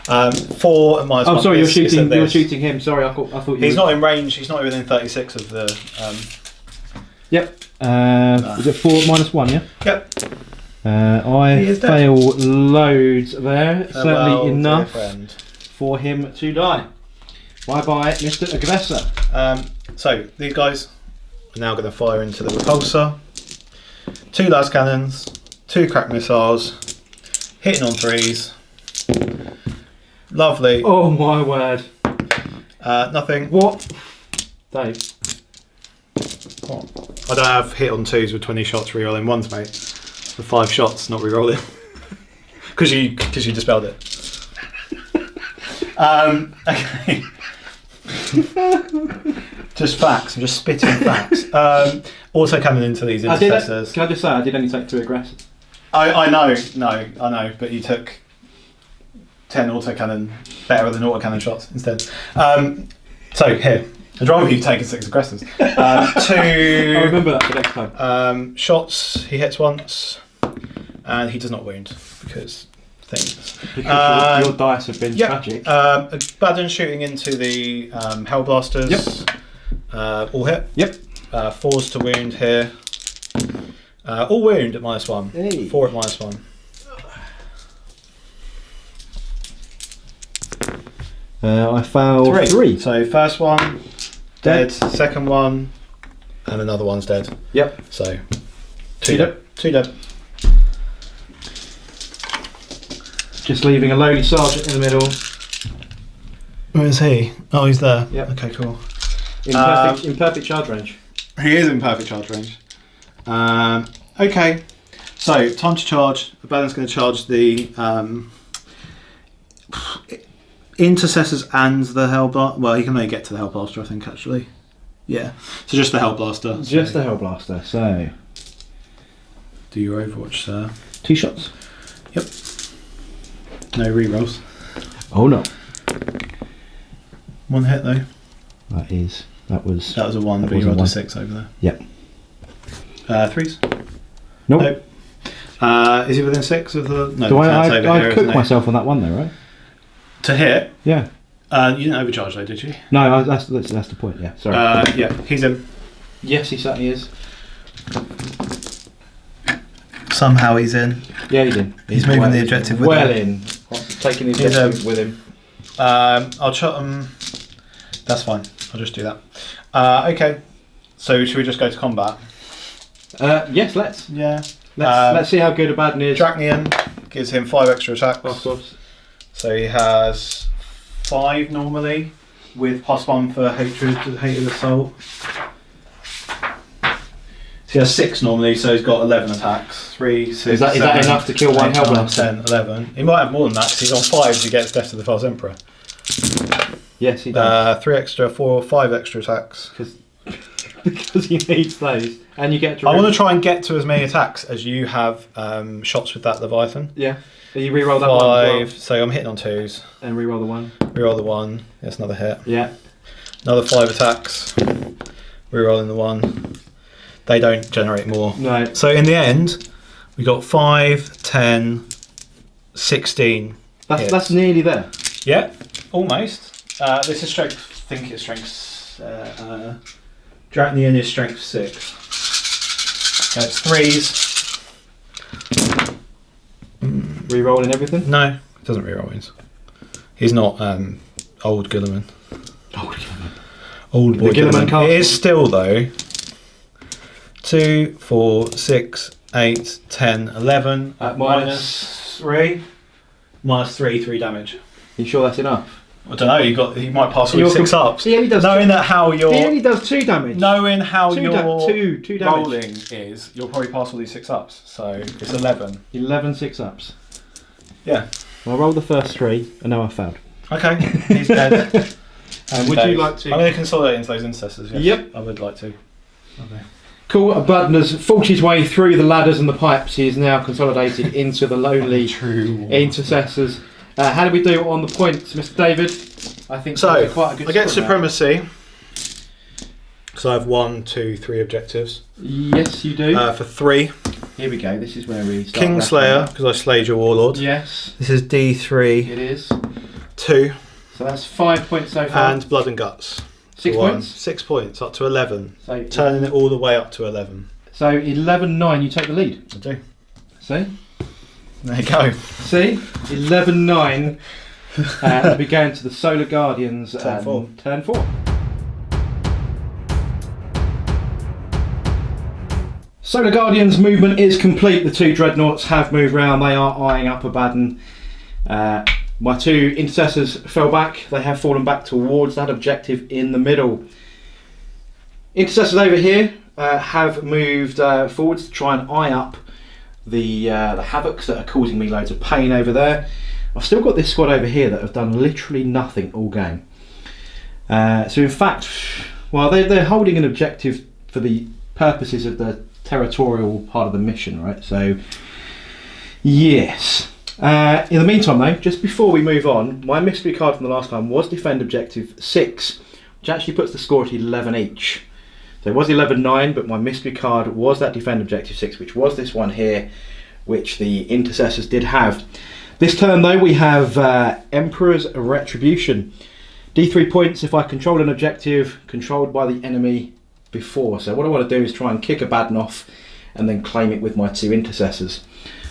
4 and -1. Oh, sorry, you're is at shooting. You're this. shooting him. Sorry, I thought you. He's not in range. He's not within 36 of the. Yep. Is it 4 -1? Yeah. Yep. I He is dead. fail loads there. Certainly Farewell, enough dear friend. for him to die. Bye bye, Mr. Aggressor. So these guys are now going to fire into the repulsor. 2 las cannons, 2 crack missiles, hitting on 3s. Lovely. Oh my word. Nothing. What? Dave. I don't have hit on 2s with 20 shots re-rolling 1s, mate. The 5 shots, not re-rolling. Because you dispelled it. Okay. Just facts. I'm just spitting facts. Also coming into these intercessors. Can I just say I did only take 2 aggressors. I know. I know. But you took 10 autocannon, better than autocannon shots instead. So here, I'd rather you taking 6 aggressors. 2. I'll remember that for next time. Shots. He hits once, and he does not wound because things. Because your dice have been tragic. Abaddon shooting into the Hellblasters. Yep. All hit. Yep. 4s to wound here. All wound at -1. Hey. 4 at -1. I failed 3. So first one dead. Second one, and another one's dead. Yep. So 2 dead. 2 dead. Just leaving a lowly sergeant in the middle. Where is he? Oh, he's there. Yep. Okay, cool. In perfect charge range. He is in perfect charge range. Okay, so time to charge. Abaddon's going to charge the intercessors and the Hellblaster. Well, he can only get to the Hellblaster, I think, actually. Yeah. So just the Hellblaster. Just the Hellblaster. So do your Overwatch, sir. 2 shots. Yep. No rerolls. Oh no. 1 hit though. That was a 1, but you rolled a 6 over there. Yep. 3s. Nope. Nope. Is he within 6 of the? No. Do I here, cook myself on that one though, right? To hit. Yeah. You didn't overcharge though, did you? No, that's the point. Yeah. Sorry. Yeah, he's in. Yes, he certainly is. Somehow he's in. Yeah, he's in. He's moving the objective with well him. in. Taking the objective with him. I'll shot him. That's fine. I'll just do that. Okay. So should we just go to combat? Yes, let's. Yeah. Let's see how good Abaddon is. Dracnian gives him 5 extra attacks. Of course. So he has 5 normally, with +1 for hated assault. So he has 6 normally, so he's got 11 attacks. 3, 6, Is that enough to kill one Hellblaster? 10, 11. He might have more than that because he's on 5 he gets Death to the False Emperor. Yes, he does. 3 extra, 4, 5 extra attacks. Because he needs those. And you get to... I want to try and get to as many attacks as you have shots with that Leviathan. Yeah. So you re-roll that 1 as well. So I'm hitting on 2s. And re-roll the 1. Reroll the 1. That's another hit. Yeah. Another 5 attacks. Rerolling the 1. They don't generate more. No. So in the end, we got 5, 10, 16. That's nearly there. Yeah, almost. This is strength. I think it's strength. Dracnian is strength 6. It's 3s. Re-rolling everything? No, it doesn't reroll wins. He's not old Gilliman. Old Gilliman. Old boy The Gilliman Gilliman. It is still though. 2, 4, 6, 8, 10, 11. Minus 3. Minus 3 damage. You sure that's enough? I don't know. You might pass with 6 ups. He only does knowing that how you're. He only does 2 damage. Knowing how two your damage. rolling is, you'll probably pass all these 6 ups. So it's 11. 11 6-ups. Yeah. Well, I rolled the first 3, and now I failed. Okay. He's dead. Would you like to? I'm going to consolidate into those intercessors. Yes. Yep. I would like to. Okay. Cool. Abaddon has fought his way through the ladders and the pipes. He is now consolidated into the lonely intercessors. How do we do on the points, Mr. David? I think so. Quite a good I get score supremacy. So I have 1, 2, 3 objectives. Yes, you do. For 3. Here we go. This is where we start. Kingslayer, because I slayed your warlord. Yes. This is D3. It is. 2. So that's 5 points so far. And blood and guts. 6 points? 6 points, up to 11. So, turning it all the way up to 11. So 11-9, you take the lead. I do. See? There you go. See? 11-9. We go into the Solar Guardians. Turn 4. Solar Guardians movement is complete. The 2 dreadnoughts have moved round. They are eyeing up Abaddon. My 2 intercessors fell back. They have fallen back towards that objective in the middle. Intercessors over here have moved forwards to try and eye up the havocs that are causing me loads of pain over there. I've still got this squad over here that have done literally nothing all game. So in fact, well, they're holding an objective for the purposes of the territorial part of the mission, right? So yes. In the meantime though, just before we move on, my mystery card from the last time was Defend Objective 6, which actually puts the score at 11 each. So it was 11-9, but my mystery card was that Defend Objective 6, which was this one here, which the intercessors did have. This turn though, we have Emperor's Retribution. D3 points if I control an objective controlled by the enemy before. So what I want to do is try and kick Abaddon off and then claim it with my 2 intercessors.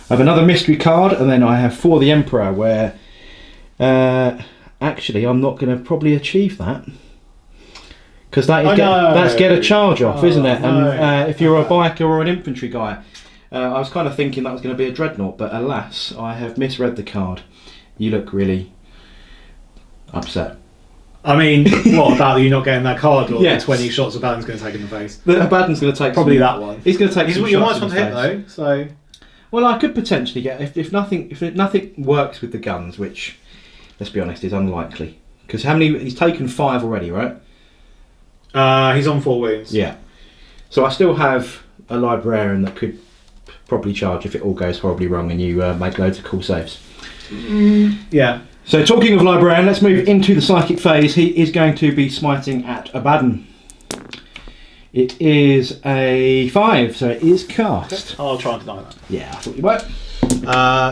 I have another mystery card, and then I have for the Emperor, where actually I'm not going to probably achieve that, because that's get a charge off, isn't it? And if you're a biker or an infantry guy, I was kind of thinking that was going to be a dreadnought, but alas, I have misread the card. You look really upset. I mean, what about you not getting that card, or yes. the 20 shots Abaddon's going to take in the face? Abaddon's going to take probably that one. He's going to take. Your nice one hit though, so. Well, I could potentially get if nothing works with the guns, which, let's be honest, is unlikely. Because how many? He's taken 5 already, right? He's on 4 wounds. Yeah. So I still have a librarian that could probably charge if it all goes horribly wrong and you make loads of cool saves. Yeah. So talking of librarian, let's move into the psychic phase. He is going to be smiting at Abaddon. It is a 5, so it is cast. I'll try and deny that. Yeah, I thought you might.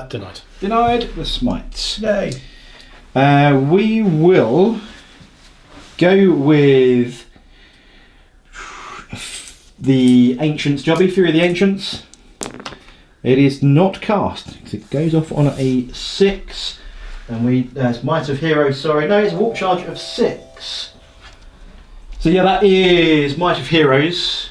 Denied. Denied the smites. Yay. We will go with the Ancients Jobby, Fury of the Ancients. It is not cast, because it goes off on a 6. And it's Might of Heroes, sorry. No, it's a Warp Charge of 6. So yeah, that is Might of Heroes.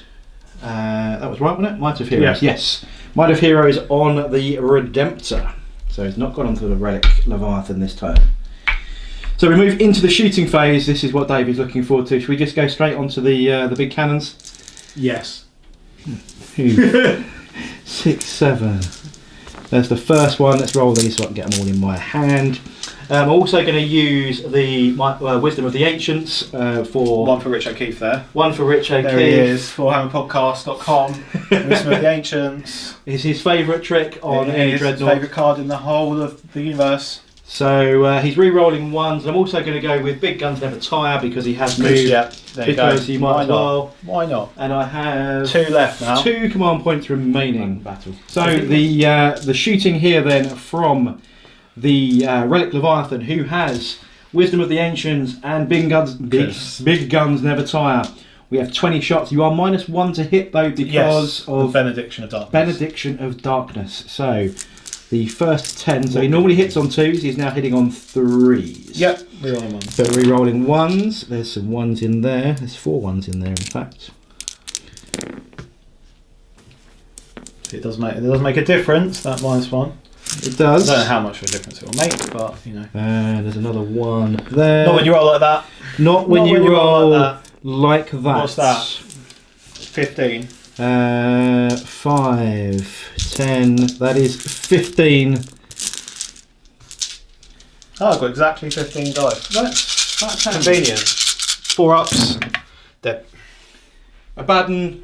That was right, wasn't it? Might of Heroes, yeah. Yes. Might of Heroes on the Redemptor. So it's not gone onto the Relic Leviathan this turn. So we move into the shooting phase. This is what Dave is looking forward to. Should we just go straight onto the big cannons? Yes. 2, 6, 7. There's the first one. Let's roll these so I can get them all in my hand. I'm also going to use the Wisdom of the Ancients for... One for Rich O'Keefe there. One for Rich O'Keefe. There he is, warhammerpodcast.com. Wisdom of the Ancients. Is his favourite trick on any His Dreadnought. favourite card in the whole of the universe. So he's re-rolling 1s. I'm also going to go with Big Guns Never Tire because he has moved. Yeah, there you go. Because you might as well. Why not? And I have 2 left now. 2 command points remaining. Battle. So the shooting here then from the Relic Leviathan, who has Wisdom of the Ancients and Big Guns Never Tire. We have 20 shots. You are -1 to hit though because of Benediction of Darkness. Benediction of Darkness. So the first 10. So he normally hits on 2s. He's now hitting on 3s. Yep, rerolling 1s. So re-rolling 1s. There's some 1s in there. There's 4 1s in there, in fact. It does make a difference. That -1. It does. I don't know how much of a difference it will make, but you know. There's another 1 there. Not when you roll like that. Not when you roll like that. What's that? 15. 5, 10. That is 15. Oh, I've got exactly 15 dice. That's convenient. 4 ups. Dead. Abaddon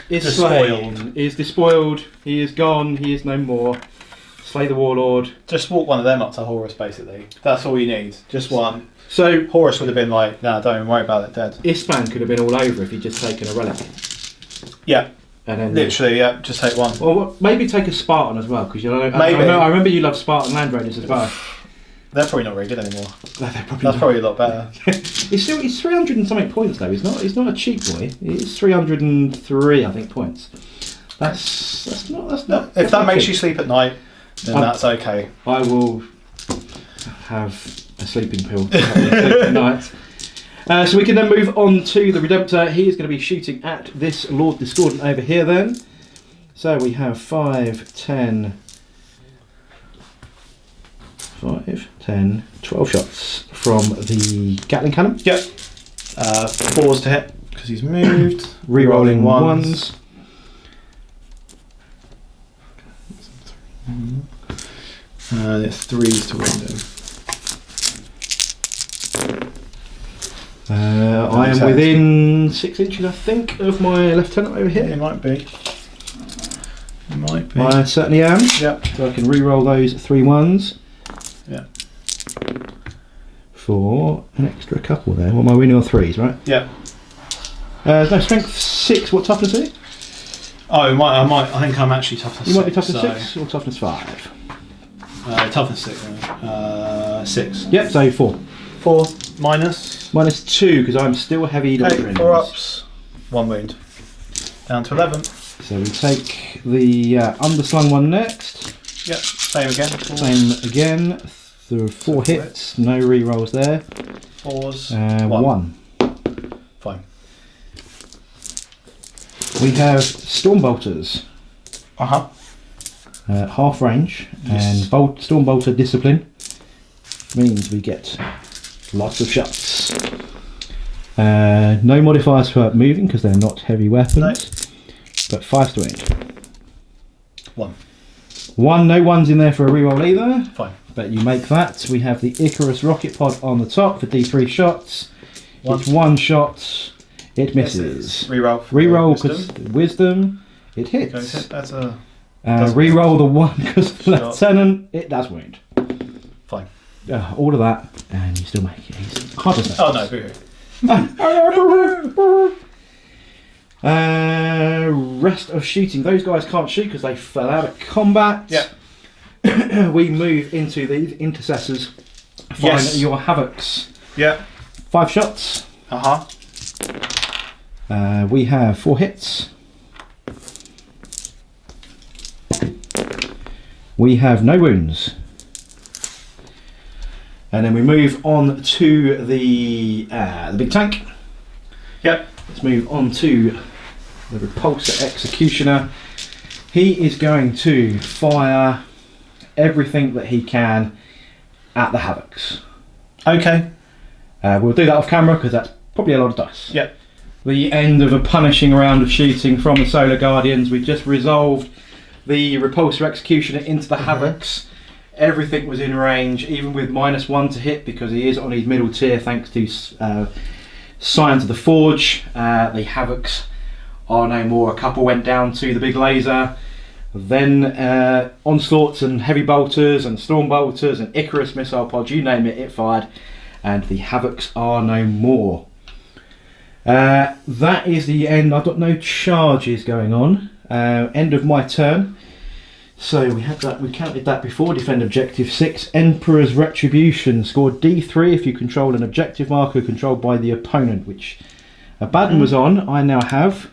is Despoiled. slain. Is despoiled. He is gone. He is no more. Slay the Warlord. Just walk one of them up to Horus, basically. That's all you need. Just one. So Horus would have been like, nah, don't even worry about it, dead. Ispan could have been all over if he'd just taken a relic. Yeah. And then Literally, yeah. Just take one. Well, maybe take a Spartan as well, because you know. Maybe. I remember you love Spartan Land Raiders as well. They're probably not very good anymore. No, they're probably That's not. probably a lot better. He's 300 and something points though. He's not a cheap boy. He's 303, I think, points. That's not. If that makes you sleep at night, then that's okay. I will have a sleeping pill to help me sleep at night. So we can then move on to the Redemptor. He is going to be shooting at this Lord Discordant over here then. So we have 5, 10, 12 shots from the Gatling Cannon. Yep. 4s to hit because he's moved. Re-rolling 1s. And it's 3s to window. I am within 6 inches, I think, of my lieutenant over Yeah, here. it might be. It might be. I certainly am. Yep. So I can re-roll those 3 1s. Yeah. For an extra couple there. What am I winning on 3s, right? Yeah. No, strength 6. What toughness is it? Oh, I think I'm actually toughness 6. You might be toughness 6 or toughness 5. Toughness 6. 6. Yep, so 4. 4 minus. Minus 2 because I'm still heavy doctrine. 4 ups. 1 wound. Down to 11. So we take the underslung one next. Yep. Same again. 4s. Same again. Through 4 hits. No re-rolls there. 4s. 1. Fine. We have Stormbolters. Uh-huh. Half range. Yes. And Stormbolter discipline means we get lots of shots. No modifiers for moving because they're not heavy weapons. No. But 5 to range. 1. No 1s in there for a reroll either. Fine. But you make that. We have the Icarus rocket pod on the top for D3 shots. One. It's 1 shot. It misses. Reroll. Reroll because wisdom. It hits. That's a. Reroll the 1 because lieutenant. It does wound. Fine. All of that, and you still make it. He's hard as that. Oh no, boo-hoo. Rest of shooting. Those guys can't shoot because they fell out of combat. Yeah. We move into these intercessors. Find your havocs. Yeah. 5 shots. We have 4 hits. We have no wounds. And then we move on to the big tank. Yep. Let's move on to the repulsor executioner. He is going to fire everything that he can at the havocs. Okay. We'll do that off camera because that's probably a lot of dice. Yep. The end of a punishing round of shooting from the Solar Guardians. We just resolved the repulsor executioner into the havocs. Everything was in range, even with -1 to hit because he is on his middle tier thanks to Science of the Forge. The havocs are no more. A couple went down to the big laser. Then onslaughts and heavy bolters and storm bolters and Icarus missile pods, you name it, it fired. And the havocs are no more. That is the end. I've got no charges going on. End of my turn. So we had that. We counted that before. Defend objective 6. Emperor's Retribution. Scored D3 if you control an objective marker controlled by the opponent, which Abaddon was on. I now have.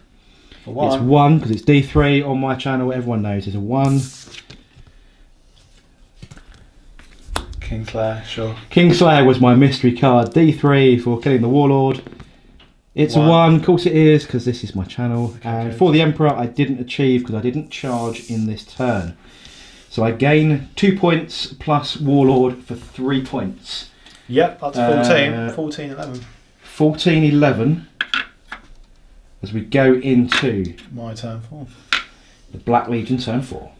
It's 1 because it's D3 on my channel. Everyone knows it's a 1. Kingslayer, sure. Kingslayer was my mystery card. D3 for killing the Warlord. It's a 1, of course it is, because this is my channel. And for the Emperor, I didn't achieve because I didn't charge in this turn. So I gain 2 points plus Warlord for 3 points. Yep, up to 14. 14, 11. 14, 11. As we go into My turn 4. the Black Legion turn 4.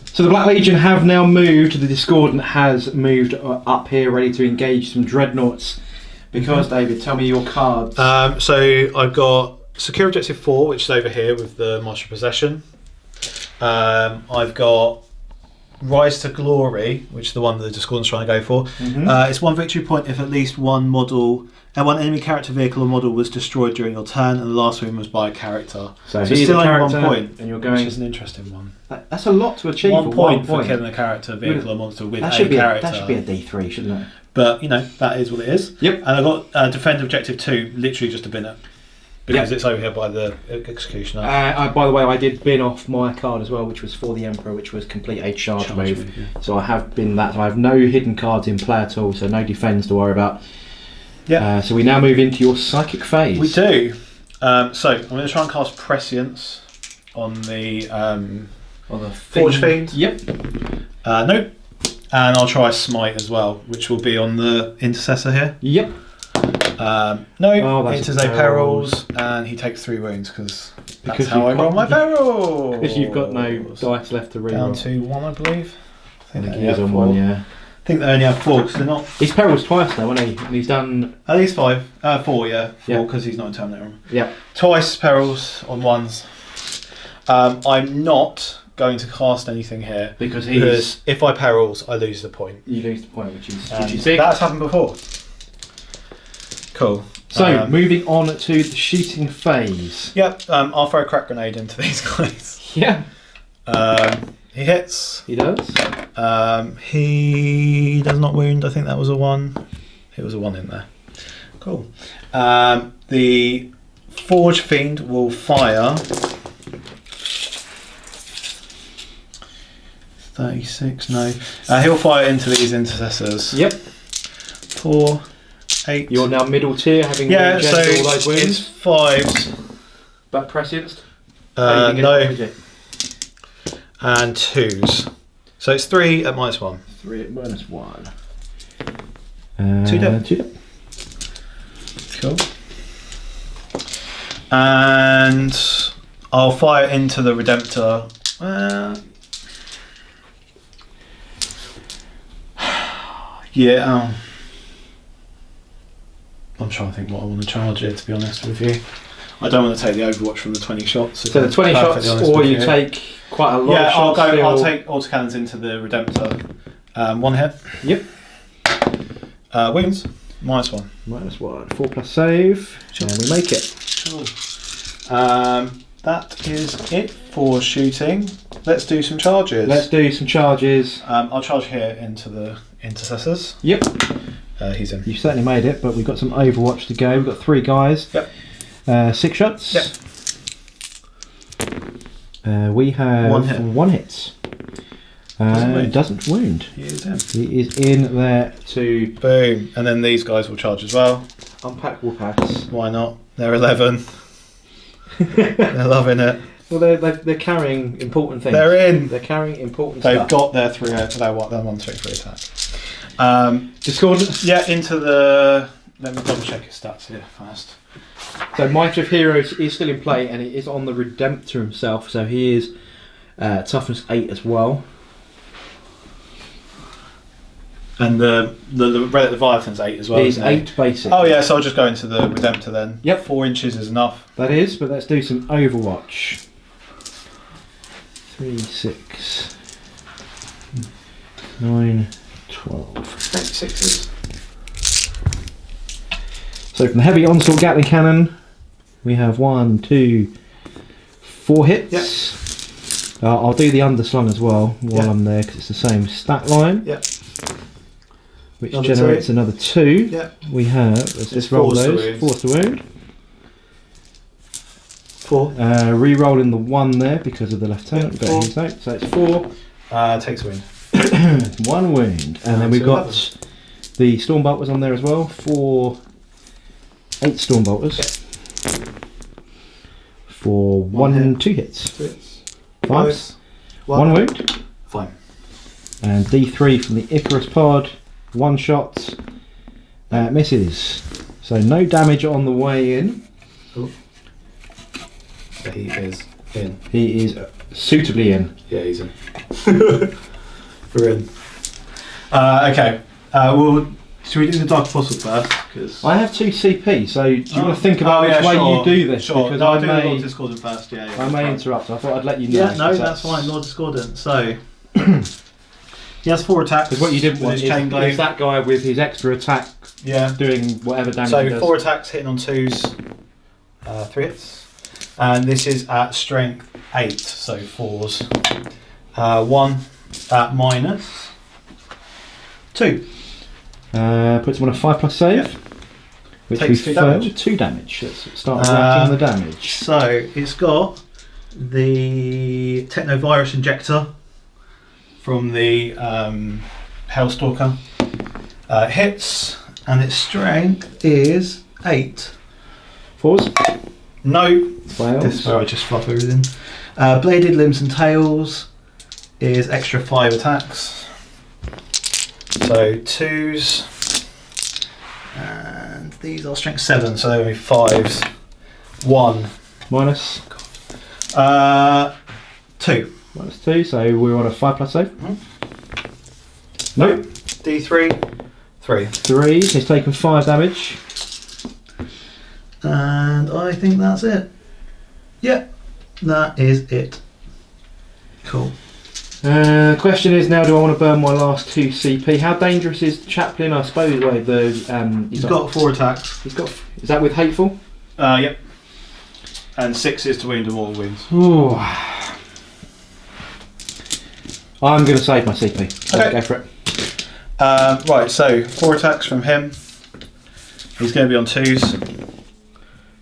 So the Black Legion have now moved, the Discordant has moved up here, ready to engage some Dreadnoughts. Because, David, tell me your cards. So I've got Secure Objective 4, which is over here with the Master of Possession. I've got Rise to Glory, which is the one that the Discordant's trying to go for. It's 1 victory point if at least one model and one enemy character, vehicle or model was destroyed during your turn, and the last win was by a character. So it's still only 1 point, and you're going, which is an interesting one. That's a lot to achieve. 1 point for killing a character, vehicle or monster with a character. That should be a D3, shouldn't it? But, you know, that is what it is. Yep. And I've got Defend Objective 2, literally just a bin it. Because it's over here by the Executioner. By the way, I did bin off my card as well, which was for the Emperor, which was complete a charge move. Yeah. So I have binned that. So I have no hidden cards in play at all, so no defends to worry about. Yeah. So we now move into your Psychic phase. We do. So I'm going to try and cast Prescience on the Forge Fiend. Yep. Nope. And I'll try Smite as well, which will be on the Intercessor here. Yep. No, it is a perils, and he takes 3 wounds because that's how I roll my perils. Because you've got no dice left to reroll. Down to 1, I believe. I think he is on 1, yeah. I think they only have 4 because they're not. He's perils twice now, hasn't he? And he's done. At least 5. 4, yeah. 4 because he's not in Terminator. Yeah. Twice perils on 1s. I'm not going to cast anything here because if I perils, I lose the point. You lose the point, which is big. That's happened before. Cool. So moving on to the shooting phase. Yep. I'll throw a crack grenade into these guys. Yeah. He hits. He does. He does not wound. I think that was a 1. It was a 1 in there. Cool. The Forge Fiend will fire 36. No. He'll fire into these intercessors. Yep. 4, 8. You're now middle tier, having so all those wounds. It's 5s. But prescienced? No. And 2s. So it's 3 at -1. 3 at -1. 2 dead. 2 dead. Cool. And I'll fire into the Redemptor. Yeah. I'm trying to think what I want to charge it, to be honest with you. I don't want to take the Overwatch from the 20 shots. So the 20 shots, or you take quite a lot of shots? Yeah, I'll take autocannons into the Redemptor. 1 hit. Yep. Wounds, -1. -1. 4+ save. Sure. And we make it. Cool. That is it for shooting. Let's do some charges. Let's do some charges. I'll charge here into the intercessors. Yep. He's in. You certainly made it, but we've got some Overwatch to go. We've got 3 guys. Yep. 6 shots. Yep. We have 1 hit. Doesn't wound. He is in. He is in there to Boom. And then these guys will charge as well. unpack Warpaths. Why not? They're 11. They're loving it. Well, they're carrying important things. They're in. They're carrying important They've stuff. got their 1/3 attack. Discordant. Yeah, into the. Let me double check his stats here first. So Might of Heroes is still in play, and it is on the Redemptor himself. So he is toughness 8 as well. And the Relic Leviathan's 8 as well. He's isn't he? 8 basic. Oh yeah, so I'll just go into the Redemptor then. Yep. 4 inches is enough. That is, but let's do some Overwatch. 3, 6, 9, 12. 6s. So from the heavy onslaught Gatling cannon, we have 1, 2, 4 hits. Yep. I'll do the underslung as well while I'm there because it's the same stat line. Yep. Which Another generates 2. another 2. Yep. We have, let's just roll those. Force to wound. 4. Re-rolling the 1 there because of the lieutenant. Yep, 4. So it's 4. Takes a wound. 1 wound. And then we've got the Stormbolt was on there as well. 8 Stormbolters. For 1 and 2 hits. 5. 1 wound. Fine. And D3 from the Icarus pod. 1 shot. Misses. So no damage on the way in. Cool. He is in. He is suitably in. Yeah, he's in. We're in. Okay. Well, should we do the Dark Apostle first? Cause I have 2 CP, so do you want to think about which way you do this? Sure. Because I'll I do may, Lord Discordant first. Yeah. I may interrupt. I thought I'd let you know. Yeah, no, that's fine. Lord Discordant. So he has 4 attacks. Because what you didn't with want his chain is glaive. that guy with his extra attack doing whatever damage he So does. 4 attacks hitting on 2s, 3 hits, and this is at strength 8, so 4s. 1 at -2. Puts him on a 5+ save. Yep. Which Takes we 2 damage. failed. 2 damage. Let's start racking the damage. So it's got the Technovirus Injector from the Hellstalker. Hits, and its strength is 8. 4s. No. Fails. This is where I just fluff everything. Bladed Limbs and Tails is extra 5 attacks. So 2s. And these are strength 7, so they're only 5s. 1. Minus. 2. -2, so we're on a 5+ save. Mhm. Nope. D3. 3. 3. He's taken 5 damage. And I think that's it. Yeah, that is it. Cool. Question is now, do I want to burn my last 2 CP? How dangerous is Chaplain? I suppose. Wait, He's got 4 attacks. He's got. Is that with Hateful? Yep. And 6 is to wound and mortal wounds. Ooh. I'm going to save my CP. Okay. Go for it. Right, so 4 attacks from him. He's going to be on 2s.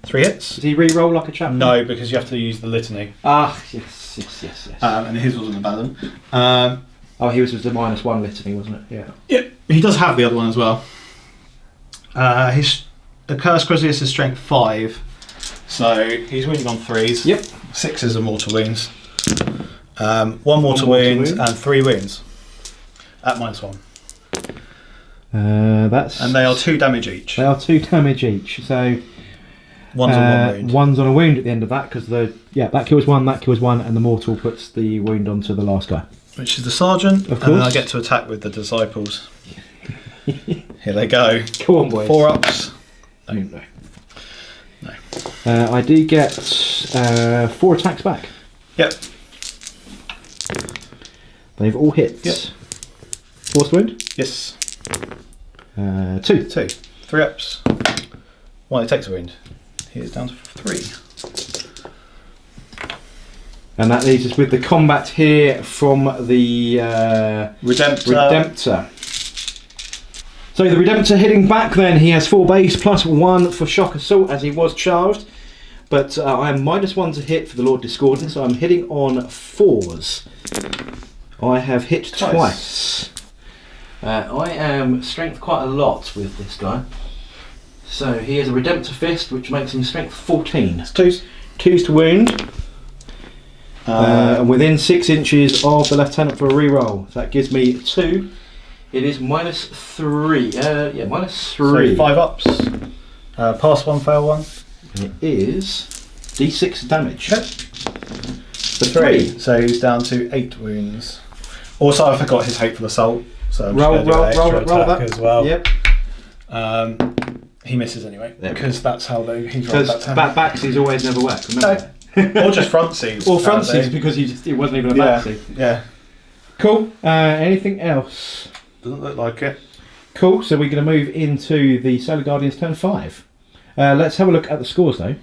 3 hits. Does he re-roll like a Chaplain? No, because you have to use the litany. Ah, yes. And his wasn't Abaddon. Oh, he was the -1 litany, wasn't it? Yeah. Yeah, he does have the other one as well. His Curse Crucius is strength 5, so he's wounding on 3s. Yep. 6s are mortal wounds. 1 mortal wound and 3 wounds at -1. And they are 2 damage each. They are 2 damage each. So One's on 1 wound. One's on a wound at the end of that because that kills 1, that kills 1, and the mortal puts the wound onto the last guy. Which is the sergeant, Of and then I course. get to attack with the disciples. Here they go. Go on, boys. 4 ups. No. I do get 4 attacks back. Yep. They've all hit. Yep. Force wound? Yes. 2. 2. 3 ups. 1 it takes a wound. Here's down to 3. And that leaves us with the combat here from the Redemptor. So the Redemptor hitting back then, he has 4 base plus 1 for shock assault as he was charged. But I am -1 to hit for the Lord Discordant, so I'm hitting on 4s. I have hit twice. I am strength quite a lot with this guy. So he has a Redemptor Fist, which makes him strength 14. It's 2s. 2s to wound. And within 6 inches of the Lieutenant for a reroll. So that gives me 2. It is -3. Yeah, -3. So 5 ups. Pass 1, fail 1. It is D6 damage. Okay. For 3. So he's down to 8 wounds. Also, I forgot his hateful assault. So I'm Roll just going to do an extra attack that as well. Yep. He misses anyway, There we because that's how he's rolled that Because 10. backsies always never work, remember? Or just front seas. Or front apparently. seas because it wasn't even a Yeah, backsea. yeah. Cool. Anything else? Doesn't look like it. Cool. So we're going to move into the Solar Guardians turn 5. Let's have a look at the scores though.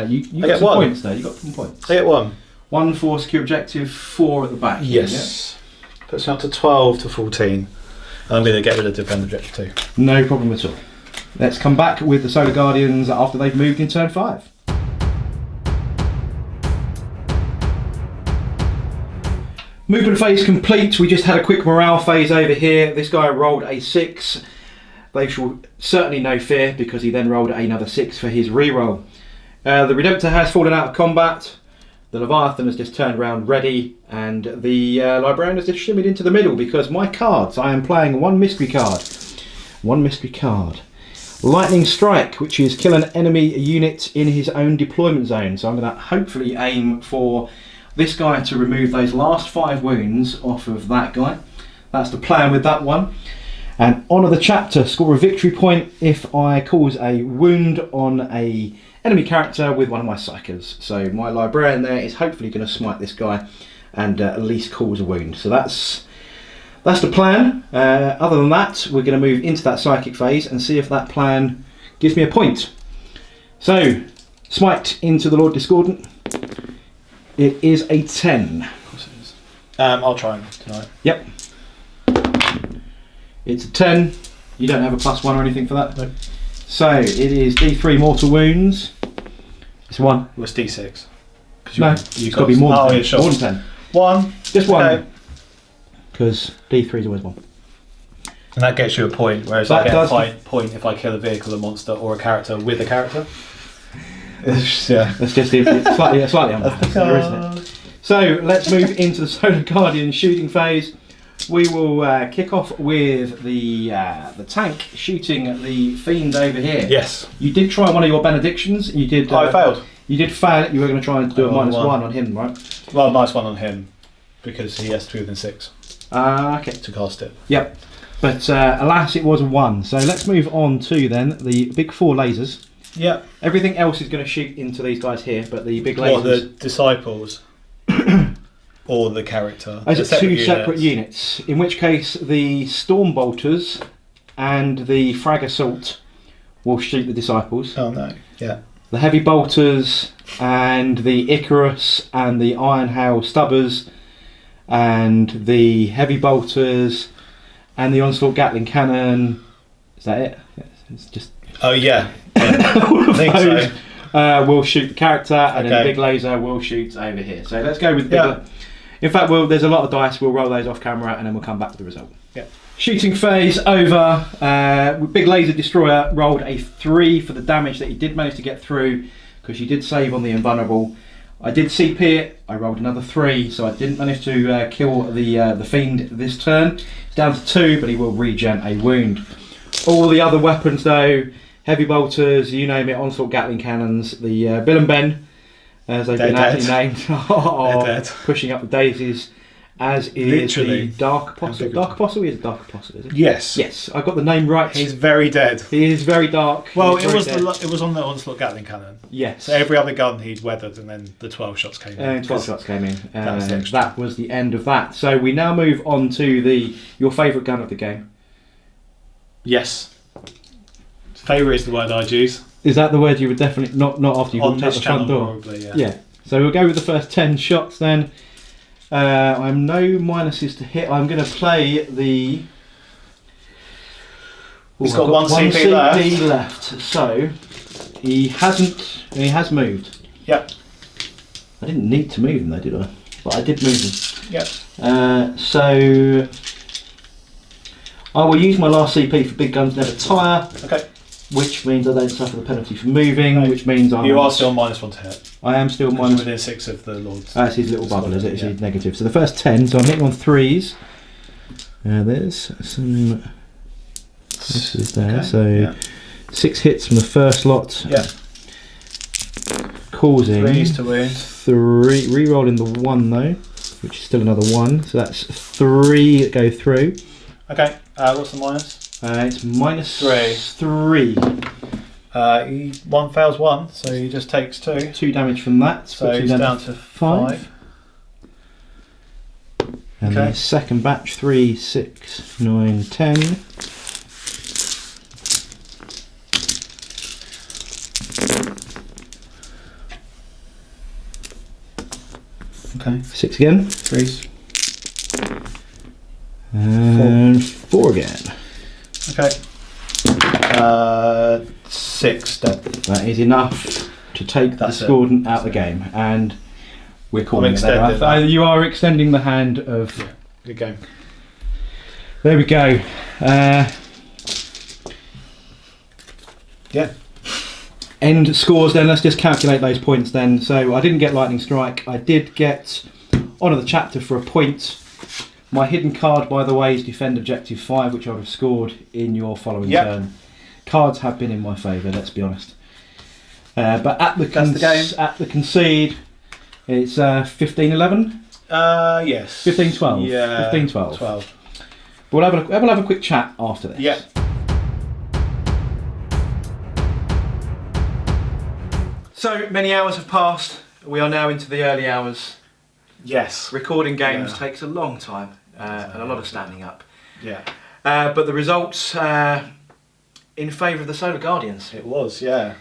You got get some 1. points there. You got some points. I get 1. 1 for secure objective, 4 at the back. Yes. Puts me up to 12 to 14. I'm going to get rid of defend objective 2. No problem at all. Let's come back with the Solar Guardians after they've moved in turn 5. Movement phase complete. We just had a quick morale phase over here. This guy rolled a 6. They shall certainly no fear because he then rolled another 6 for his reroll. The Redemptor has fallen out of combat. The Leviathan has just turned around ready, and the Librarian has just shimmied into the middle because my cards, I am playing 1 mystery card. 1 mystery card. Lightning Strike, which is kill an enemy unit in his own deployment zone. So I'm going to hopefully aim for this guy to remove those last 5 wounds off of that guy. That's the plan with that one. And honour the chapter, score a victory point if I cause a wound on a enemy character with one of my psychers. So my Librarian there is hopefully going to smite this guy and at least cause a wound. So that's the plan. Other than that, we're going to move into that psychic phase and see if that plan gives me a point. So, smite into the Lord Discordant. It is a 10. Of course it is. I'll try him tonight. Yep. It's a 10. You don't have a +1 or anything for that? Nope. So, it is D3 mortal wounds. It's 1. It's D6. No, it's got to be more than 10. Yeah, sure. More than 10. 1. Just 1. Okay. Because D3 is always 1. And that gets you a point, whereas That I get does. a point if I kill a vehicle, a monster, or a character with a character. Yeah. That's just it's slightly unfair, isn't it? So let's move into the Solar Guardian shooting phase. We will kick off with the tank shooting the fiend over here. Yes. You did try one of your benedictions. You did. I failed. You did fail it. You were going to try and do a rolled -1 1. on him, right? Well, nice one on him, because he has to be within 6 Okay. to cast it. Yep. But alas, it was a 1. So let's move on to then the big 4 lasers. Yeah. Everything else is going to shoot into these guys here, but the big lasers. What, the disciples? Or the character? Those The are 2 separate units. In which case, the Storm Bolters and the Frag Assault will shoot the disciples. Oh no. Yeah. The Heavy Bolters and the Icarus and the Iron Hail Stubbers and the Heavy Bolters and the Onslaught Gatling Cannon. Is that it? It's just. Oh yeah. I think so. Will shoot the character, and then Okay. the big laser will shoot over here. So let's go with big. In fact, there's a lot of dice. We'll roll those off camera, and then we'll come back with the result. Yeah. Shooting phase over. Big Laser Destroyer rolled a 3 for the damage that he did manage to get through, because you did save on the invulnerable. I did CP it. I rolled another 3, so I didn't manage to kill the fiend this turn. It's down to 2, but he will regen a wound. All the other weapons though, heavy bolters, you name it, onslaught Gatling cannons, the Bill and Ben, as they've been aptly named, are dead. pushing up the daisies. as is Literally. the Dark Apostle. Dark Apostle is Dark Apostle, is it? Yes. Yes, I got the name right. He's very dead. He is very dark. Well, He it is was very dead. it was on the Onslaught Gatling cannon. Yes. So every other gun he'd weathered, and then the 12 shots came in. 12 shots came in. That That was was the extra. the end of that. So we now move on to your favourite gun of the game. Yes. Favourite is the word I'd use. Is that the word you would definitely not after you On walked out this the front channel, door? probably, yeah. Yeah. So we'll go with the first 10 shots then. I'm no minuses to hit. I'm going to play the. He's I've got one CP left. So he hasn't. He has moved. Yep. I didn't need to move him though, did I? But I did move him. Yep. So I will use my last CP for big guns never tire. Okay. Which means I don't suffer the penalty for moving. No. Which means You are still -1 to hit. I am still Minus minus. within 6 of the Lord's. That's his little bubble, is it? It's Yeah. his negative. So the first 10, so I'm hitting on 3s. There's some. This is there. Okay, So yeah. 6 hits from the first lot. Yeah. Causing 3s to wound. 3. Re-rolling the 1 though, which is still another 1. So that's 3 that go through. Okay. What's the minus? It's minus 3. 3. One fails 1, so he just takes 2. 2 damage from that. So puts him he's down to 5. And Okay. the second batch, 3, 6, 9, 10. Okay. 6 again. 3s. And 4 again. Okay. 6 dead. That is enough to take the That's it. discordant out of the game. And we're calling it there. extended that. You are extending the hand of... Yeah. Good game. There we go. Yeah. End scores then. Let's just calculate those points then. So I didn't get Lightning Strike. I did get Honour the Chapter for a point. My hidden card, by the way, is Defend Objective 5, which I would have scored in your following Yep. turn. Cards have been in my favour, let's be honest. But at the, That's the game. at the concede, it's 15-11? Yes. 15-12. Yeah. 15-12. 12. But we'll have a quick chat after this. Yeah. So many hours have passed. We are now into the early hours. Yes. Recording games Yeah. takes a long time and a lot of standing up. Yeah. But the results in favour of the Solar Guardians. It was, yeah.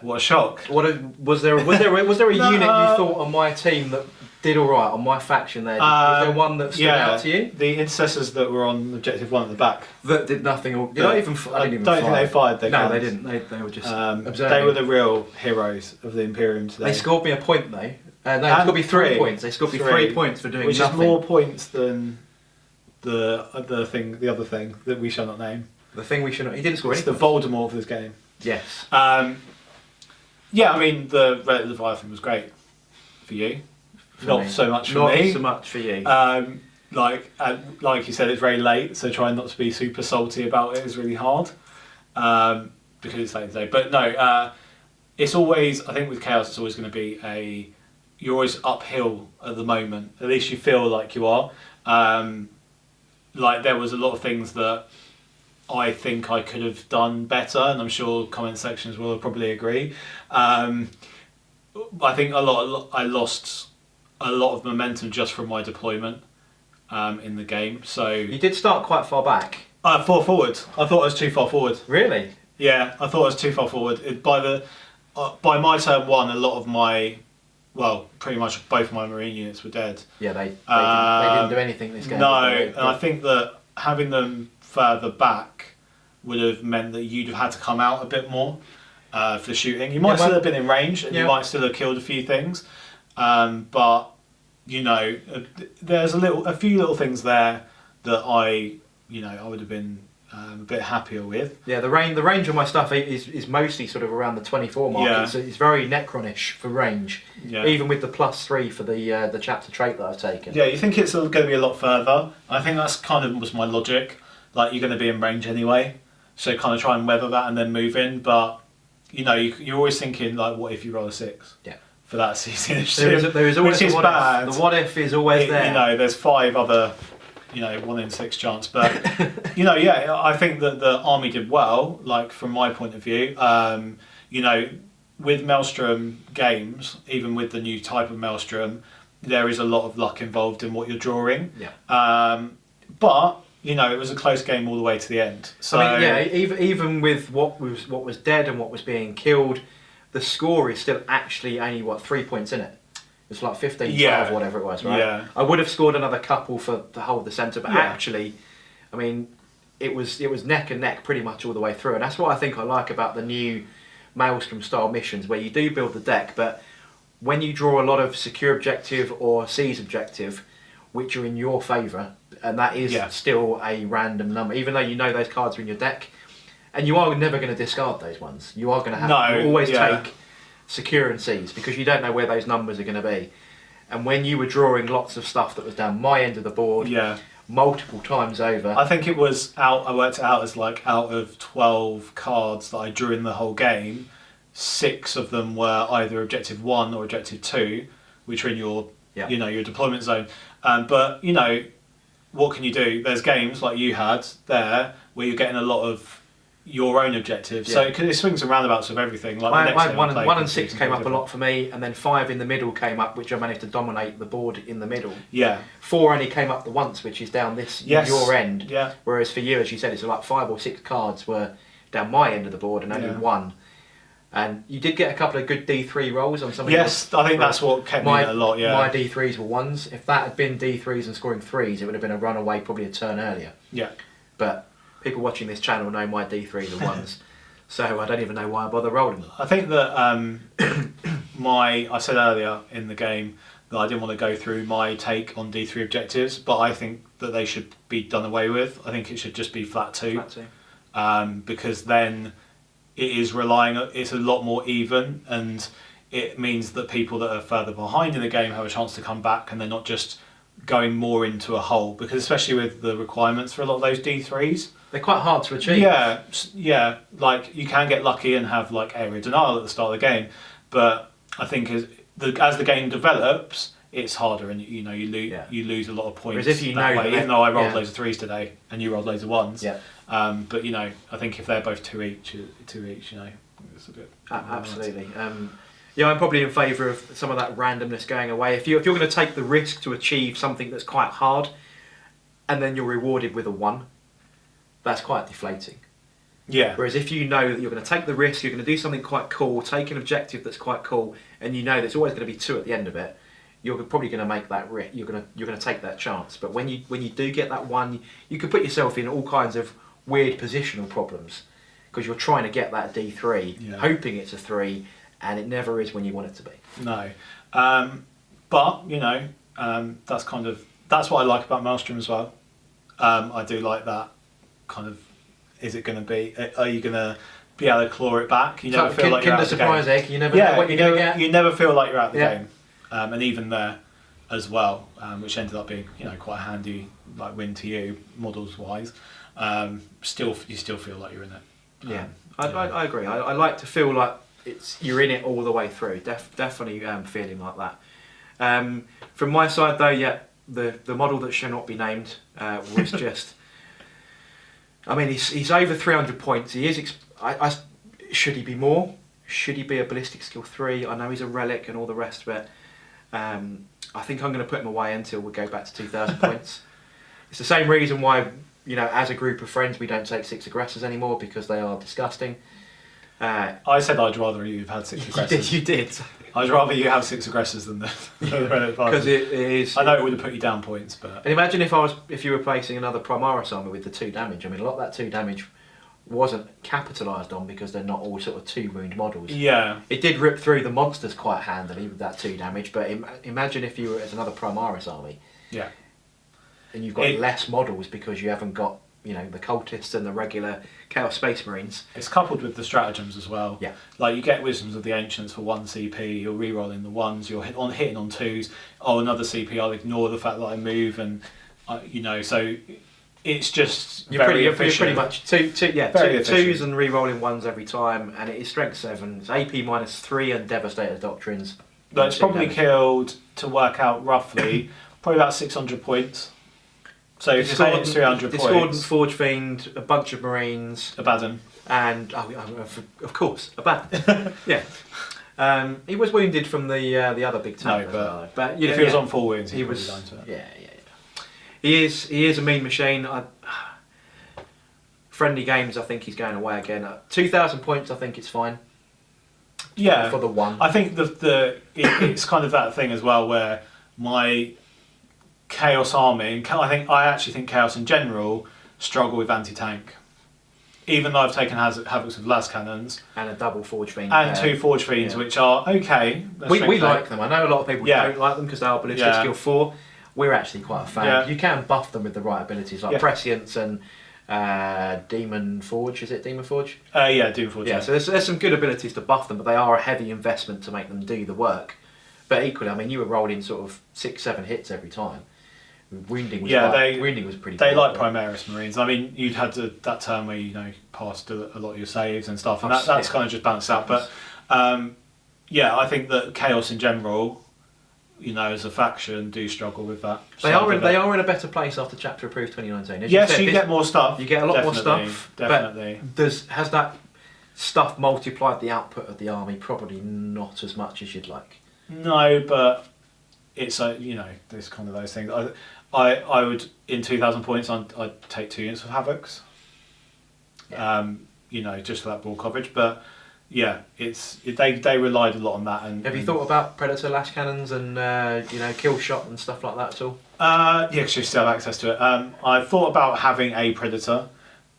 What a shock. Was there a unit No, you thought on my team that did all right on my faction there? Was there one that stood out to you? The intercessors that were on Objective 1 at the back. That did nothing. Or did Yeah. I even? I didn't even don't think fire. they fired their No, guns. they didn't. They were just observing. They were the real heroes of the Imperium today. They scored me a point though. No, they And scored me 3 3. points. They scored me 3 3 points for doing Which nothing. is more points than the other thing that we shall not name. The thing we should not. He didn't score It's any the points. Voldemort of this game. Yes. Yeah, I mean, the Red Leviathan was great for you. Not me. so much for Not me. so much for you. Like you said, it's very late, so trying not to be super salty about it is really hard because it's late today. But no, it's always, I think with Chaos, it's always going to be you're always uphill at the moment. At least you feel like you are. Like there was a lot of things that I think I could have done better, and I'm sure comment sections will probably agree. I think I lost a lot of momentum just from my deployment in the game. So You did start quite far back. far forward. I thought I was too far forward. Really? Yeah, I thought I was too far forward. By my turn 1, a lot of pretty much both of my Marine units were dead. Yeah, they didn't do anything this game. No, did and they? I think that having them further back would have meant that you'd have had to come out a bit more for the shooting. You might still have been in range, and you might still have killed a few things, but you know, there's a few little things there that I would have been a bit happier with. Yeah, the range of my stuff is mostly sort of around the 24 mark. Yeah. It's very Necronish for range, Yeah. even with the +3 for the chapter trait that I've taken. Yeah, you think it's going to be a lot further. I think that's kind of was my logic. Like, you're going to be in range anyway, so kind of try and weather that and then move in. But you're always thinking, like, what if you roll a 6? Yeah. for that season initiative. There is always which is what bad. If. The what if is always there. You know, there's 5 other, 1 in 6 chance. But, I think that the army did well, like from my point of view. With Maelstrom games, even with the new type of Maelstrom, there is a lot of luck involved in what you're drawing. Yeah. But it was a close game all the way to the end. So even with what was dead and what was being killed, the score is still actually only 3 points in it. It's like 15, 12, whatever it was, right? Yeah. I would have scored another couple for the whole of the centre, but actually, I mean, it was neck and neck pretty much all the way through, and that's what I think I like about the new Maelstrom style missions, where you do build the deck, but when you draw a lot of secure objective or seize objective, which are in your favour, and that is still a random number, even though those cards are in your deck, and you are never going to discard those ones. You are going to have to always take secure and seize, because you don't know where those numbers are going to be. And when you were drawing lots of stuff that was down my end of the board, multiple times over, I think it was I worked it out as like out of 12 cards that I drew in the whole game, 6 of them were either objective 1 or objective 2, which are in your your deployment zone. But what can you do? There's games like you had there where you're getting a lot of your own objectives. So it swings and roundabouts of everything. Like one and 6 came up a lot for me, and then 5 in the middle came up, which I managed to dominate the board in the middle. 4 only came up the once, which is down your end. Whereas for you, as you said, it's like 5 or 6 cards were down my end of the board and only 1. And you did get a couple of good D3 rolls on some of Yes, I think that's what kept me in a lot, My D3s were 1s. If that had been D3s and scoring 3s, it would have been a runaway probably a turn earlier. But people watching this channel know my D3s are 1s, so I don't even know why I bother rolling them. I think that I said earlier in the game that I didn't want to go through my take on D3 objectives, but I think that they should be done away with. I think it should just be flat 2. Because then it's a lot more even, and it means that people that are further behind in the game have a chance to come back, and they're not just going more into a hole, because especially with the requirements for a lot of those D3s, they're quite hard to achieve. Like you can get lucky and have like area denial at the start of the game, but I think as the game develops, it's harder, and you lose a lot of points. Whereas if even though I rolled loads of 3s today and you rolled loads of 1s, but I think if they're both two each, it's a bit absolutely. I'm probably in favour of some of that randomness going away. If you're going to take the risk to achieve something that's quite hard, and then you're rewarded with a 1, that's quite deflating. Whereas if you know that you're going to take the risk, you're going to do something quite cool, take an objective that's quite cool, and you know there's always going to be 2 at the end of it, you're probably going to make that risk. You're going to take that chance. But when you do get that 1, you could put yourself in all kinds of weird positional problems, because you're trying to get that D3, hoping it's a 3, and it never is when you want it to be. No, but that's what I like about Maelstrom as well. I do like that kind of. Is it going to be? Are you going to be able to claw it back? You never feel like you're out of the game. Surprise egg. You never know what you're going to get. You never feel like you're out of the game, and even there as well, which ended up being quite a handy win to you models wise. You still feel like you're in it. I agree. I like to feel like you're in it all the way through. Definitely feeling like that. From my side though, the model that shall not be named was just. I mean, he's over 300 points. He is. Should he be more? Should he be a ballistic skill 3? I know he's a relic and all the rest of it. I think I'm going to put him away until we go back to 2,000 points. It's the same reason why, as a group of friends, we don't take 6 aggressors anymore, because they are disgusting. I said I'd rather you have had 6 aggressors. You did. I'd rather you have 6 aggressors than the relic. Because it is. I know it would have put you down points, but. And imagine if you were placing another Primaris army with the 2 damage. I mean, a lot of that 2 damage wasn't capitalised on because they're not all sort of 2 wound models. It did rip through the monsters quite handily with that 2 damage, but imagine if you were as another Primaris army. And you've got less models because you haven't got the cultists and the regular Chaos Space Marines. It's coupled with the stratagems as well. Like you get Wisdoms of the Ancients for 1 CP, you're re-rolling the 1s, you're hitting on 2s. Oh, another CP, I'll ignore the fact that I move, and so it's just you're very efficient. You're pretty much 2s and re-rolling 1s every time, and it is strength 7. It's AP -3 and Devastator Doctrines. But it's probably killed, to work out roughly, probably about 600 points. So if you say it's 300 points. Discordant, Forge Fiend, a bunch of Marines. Abaddon. And, of course, Abaddon. Yeah. He was wounded from the other big tank. No, but you know, if he was on 4 wounds, he was down to it. Yeah. He is a mean machine. Friendly games, I think he's going away again. 2,000 points, I think it's fine. Yeah, for the one. I think it's kind of that thing as well where my Chaos army, and I actually think Chaos in general struggle with anti-tank. Even though I've taken Havocs with las cannons and a double Forge Fiend and 2 Forge Fiends, which are okay. We like them. I know a lot of people don't like them because they are ballistic skill 4. We're actually quite a fan. Yeah. You can buff them with the right abilities like Prescience and Demon Forge. Is it Demon Forge? Demon Forge. Yeah. So there's some good abilities to buff them, but they are a heavy investment to make them do the work. But equally, I mean, you were rolling sort of 6-7 hits every time. Wounding was pretty. They good, like Primaris Marines. I mean, you'd had that turn where you passed a lot of your saves and stuff, and that's kind of just balanced out. But I think that Chaos in general, as a faction, do struggle with that. They are in a better place after Chapter Approved 2019. As yes, you get more stuff. You get a lot more stuff. Definitely. But has that stuff multiplied the output of the army? Probably not as much as you'd like. No, but it's there's kind of those things. I would, in 2,000 points, I'd take 2 units of Havocs. Yeah. Just for that ball coverage. But yeah, they relied a lot on that. And have you thought about Predator lash cannons and kill shot and stuff like that at all? Because you still have access to it. I thought about having a Predator,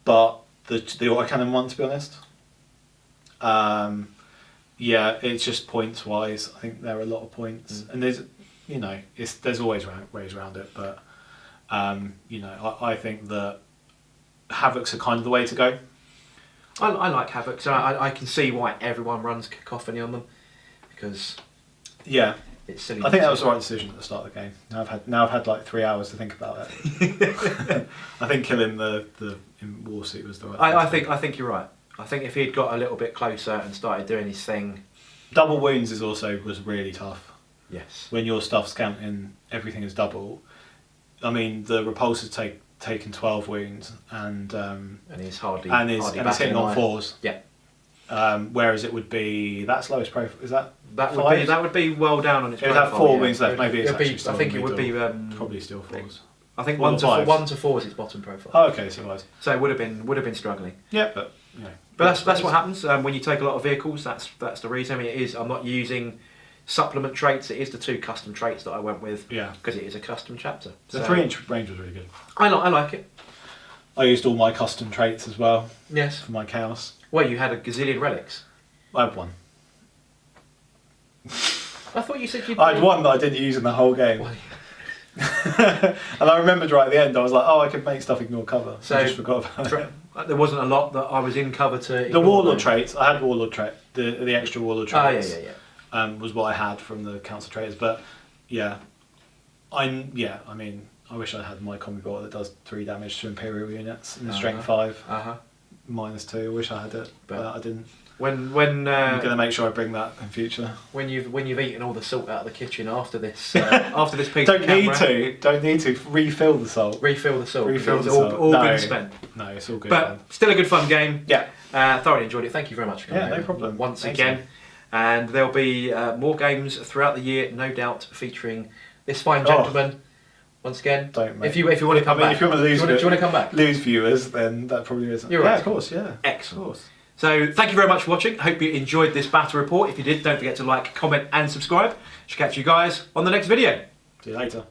but the autocannon one, to be honest. It's just points wise. I think there are a lot of points, and there's there's always ways around it. But I think that Havocs are kind of the way to go. I like Havocs. I can see why everyone runs Cacophony on them, because it's silly. I think that was the right decision at the start of the game. Now I've had like 3 hours to think about it. I think killing the in Warsuit was the right. I think you're right. I think if he'd got a little bit closer and started doing his thing. Double wounds was really tough. Yes. When your stuff's counting everything is double. I mean, the repulsor's taken 12 wounds and he's hardly he's hitting on 4s. Yeah. Whereas it would be that's lowest profile. Is that would be well down on its profile. It would have 4 wounds left. Maybe it's actually still. I think it would be probably still 4s. I think 1 to 4 is its bottom profile. Oh, okay, so it was. So it would have been struggling. Yeah, but But that's what happens when you take a lot of vehicles. That's the reason. I mean, I'm not using supplement traits. It is the 2 custom traits that I went with. Yeah. Because it is a custom chapter. The 3-inch range was really good. I like it. I used all my custom traits as well. Yes. For my chaos. Well, you had a gazillion relics. I had 1. I thought you said you. I had 1 that I didn't use in the whole game. Well, and I remembered right at the end, I was like, I could make stuff ignore cover. So I just forgot about it. There wasn't a lot that I was in cover to. The Warlord traits, I had Warlord trait, the extra Warlord traits. Yeah. Was what I had from the Council Traders, but I mean, I wish I had my combi bot that does 3 damage to Imperial units and strength 5, -2. I wish I had it, but I didn't. When I'm going to make sure I bring that in future. When you've eaten all the salt out of the kitchen after this piece Don't of camera. Don't need to refill the salt. Refill the salt. Refill it's the salt. all been spent. No, it's all good. But still a good fun game. Yeah. Thoroughly enjoyed it. Thank you very much for coming over no problem. once again. And there'll be more games throughout the year, no doubt, featuring this fine gentleman. Once again, if you want to come back, if you want to lose, do you want to come back? Lose viewers, then that probably isn't. You're right. Yeah, of course. Yeah. Excellent. Of course. So thank you very much for watching. Hope you enjoyed this battle report. If you did, don't forget to like, comment and subscribe. Should catch you guys on the next video. See you later.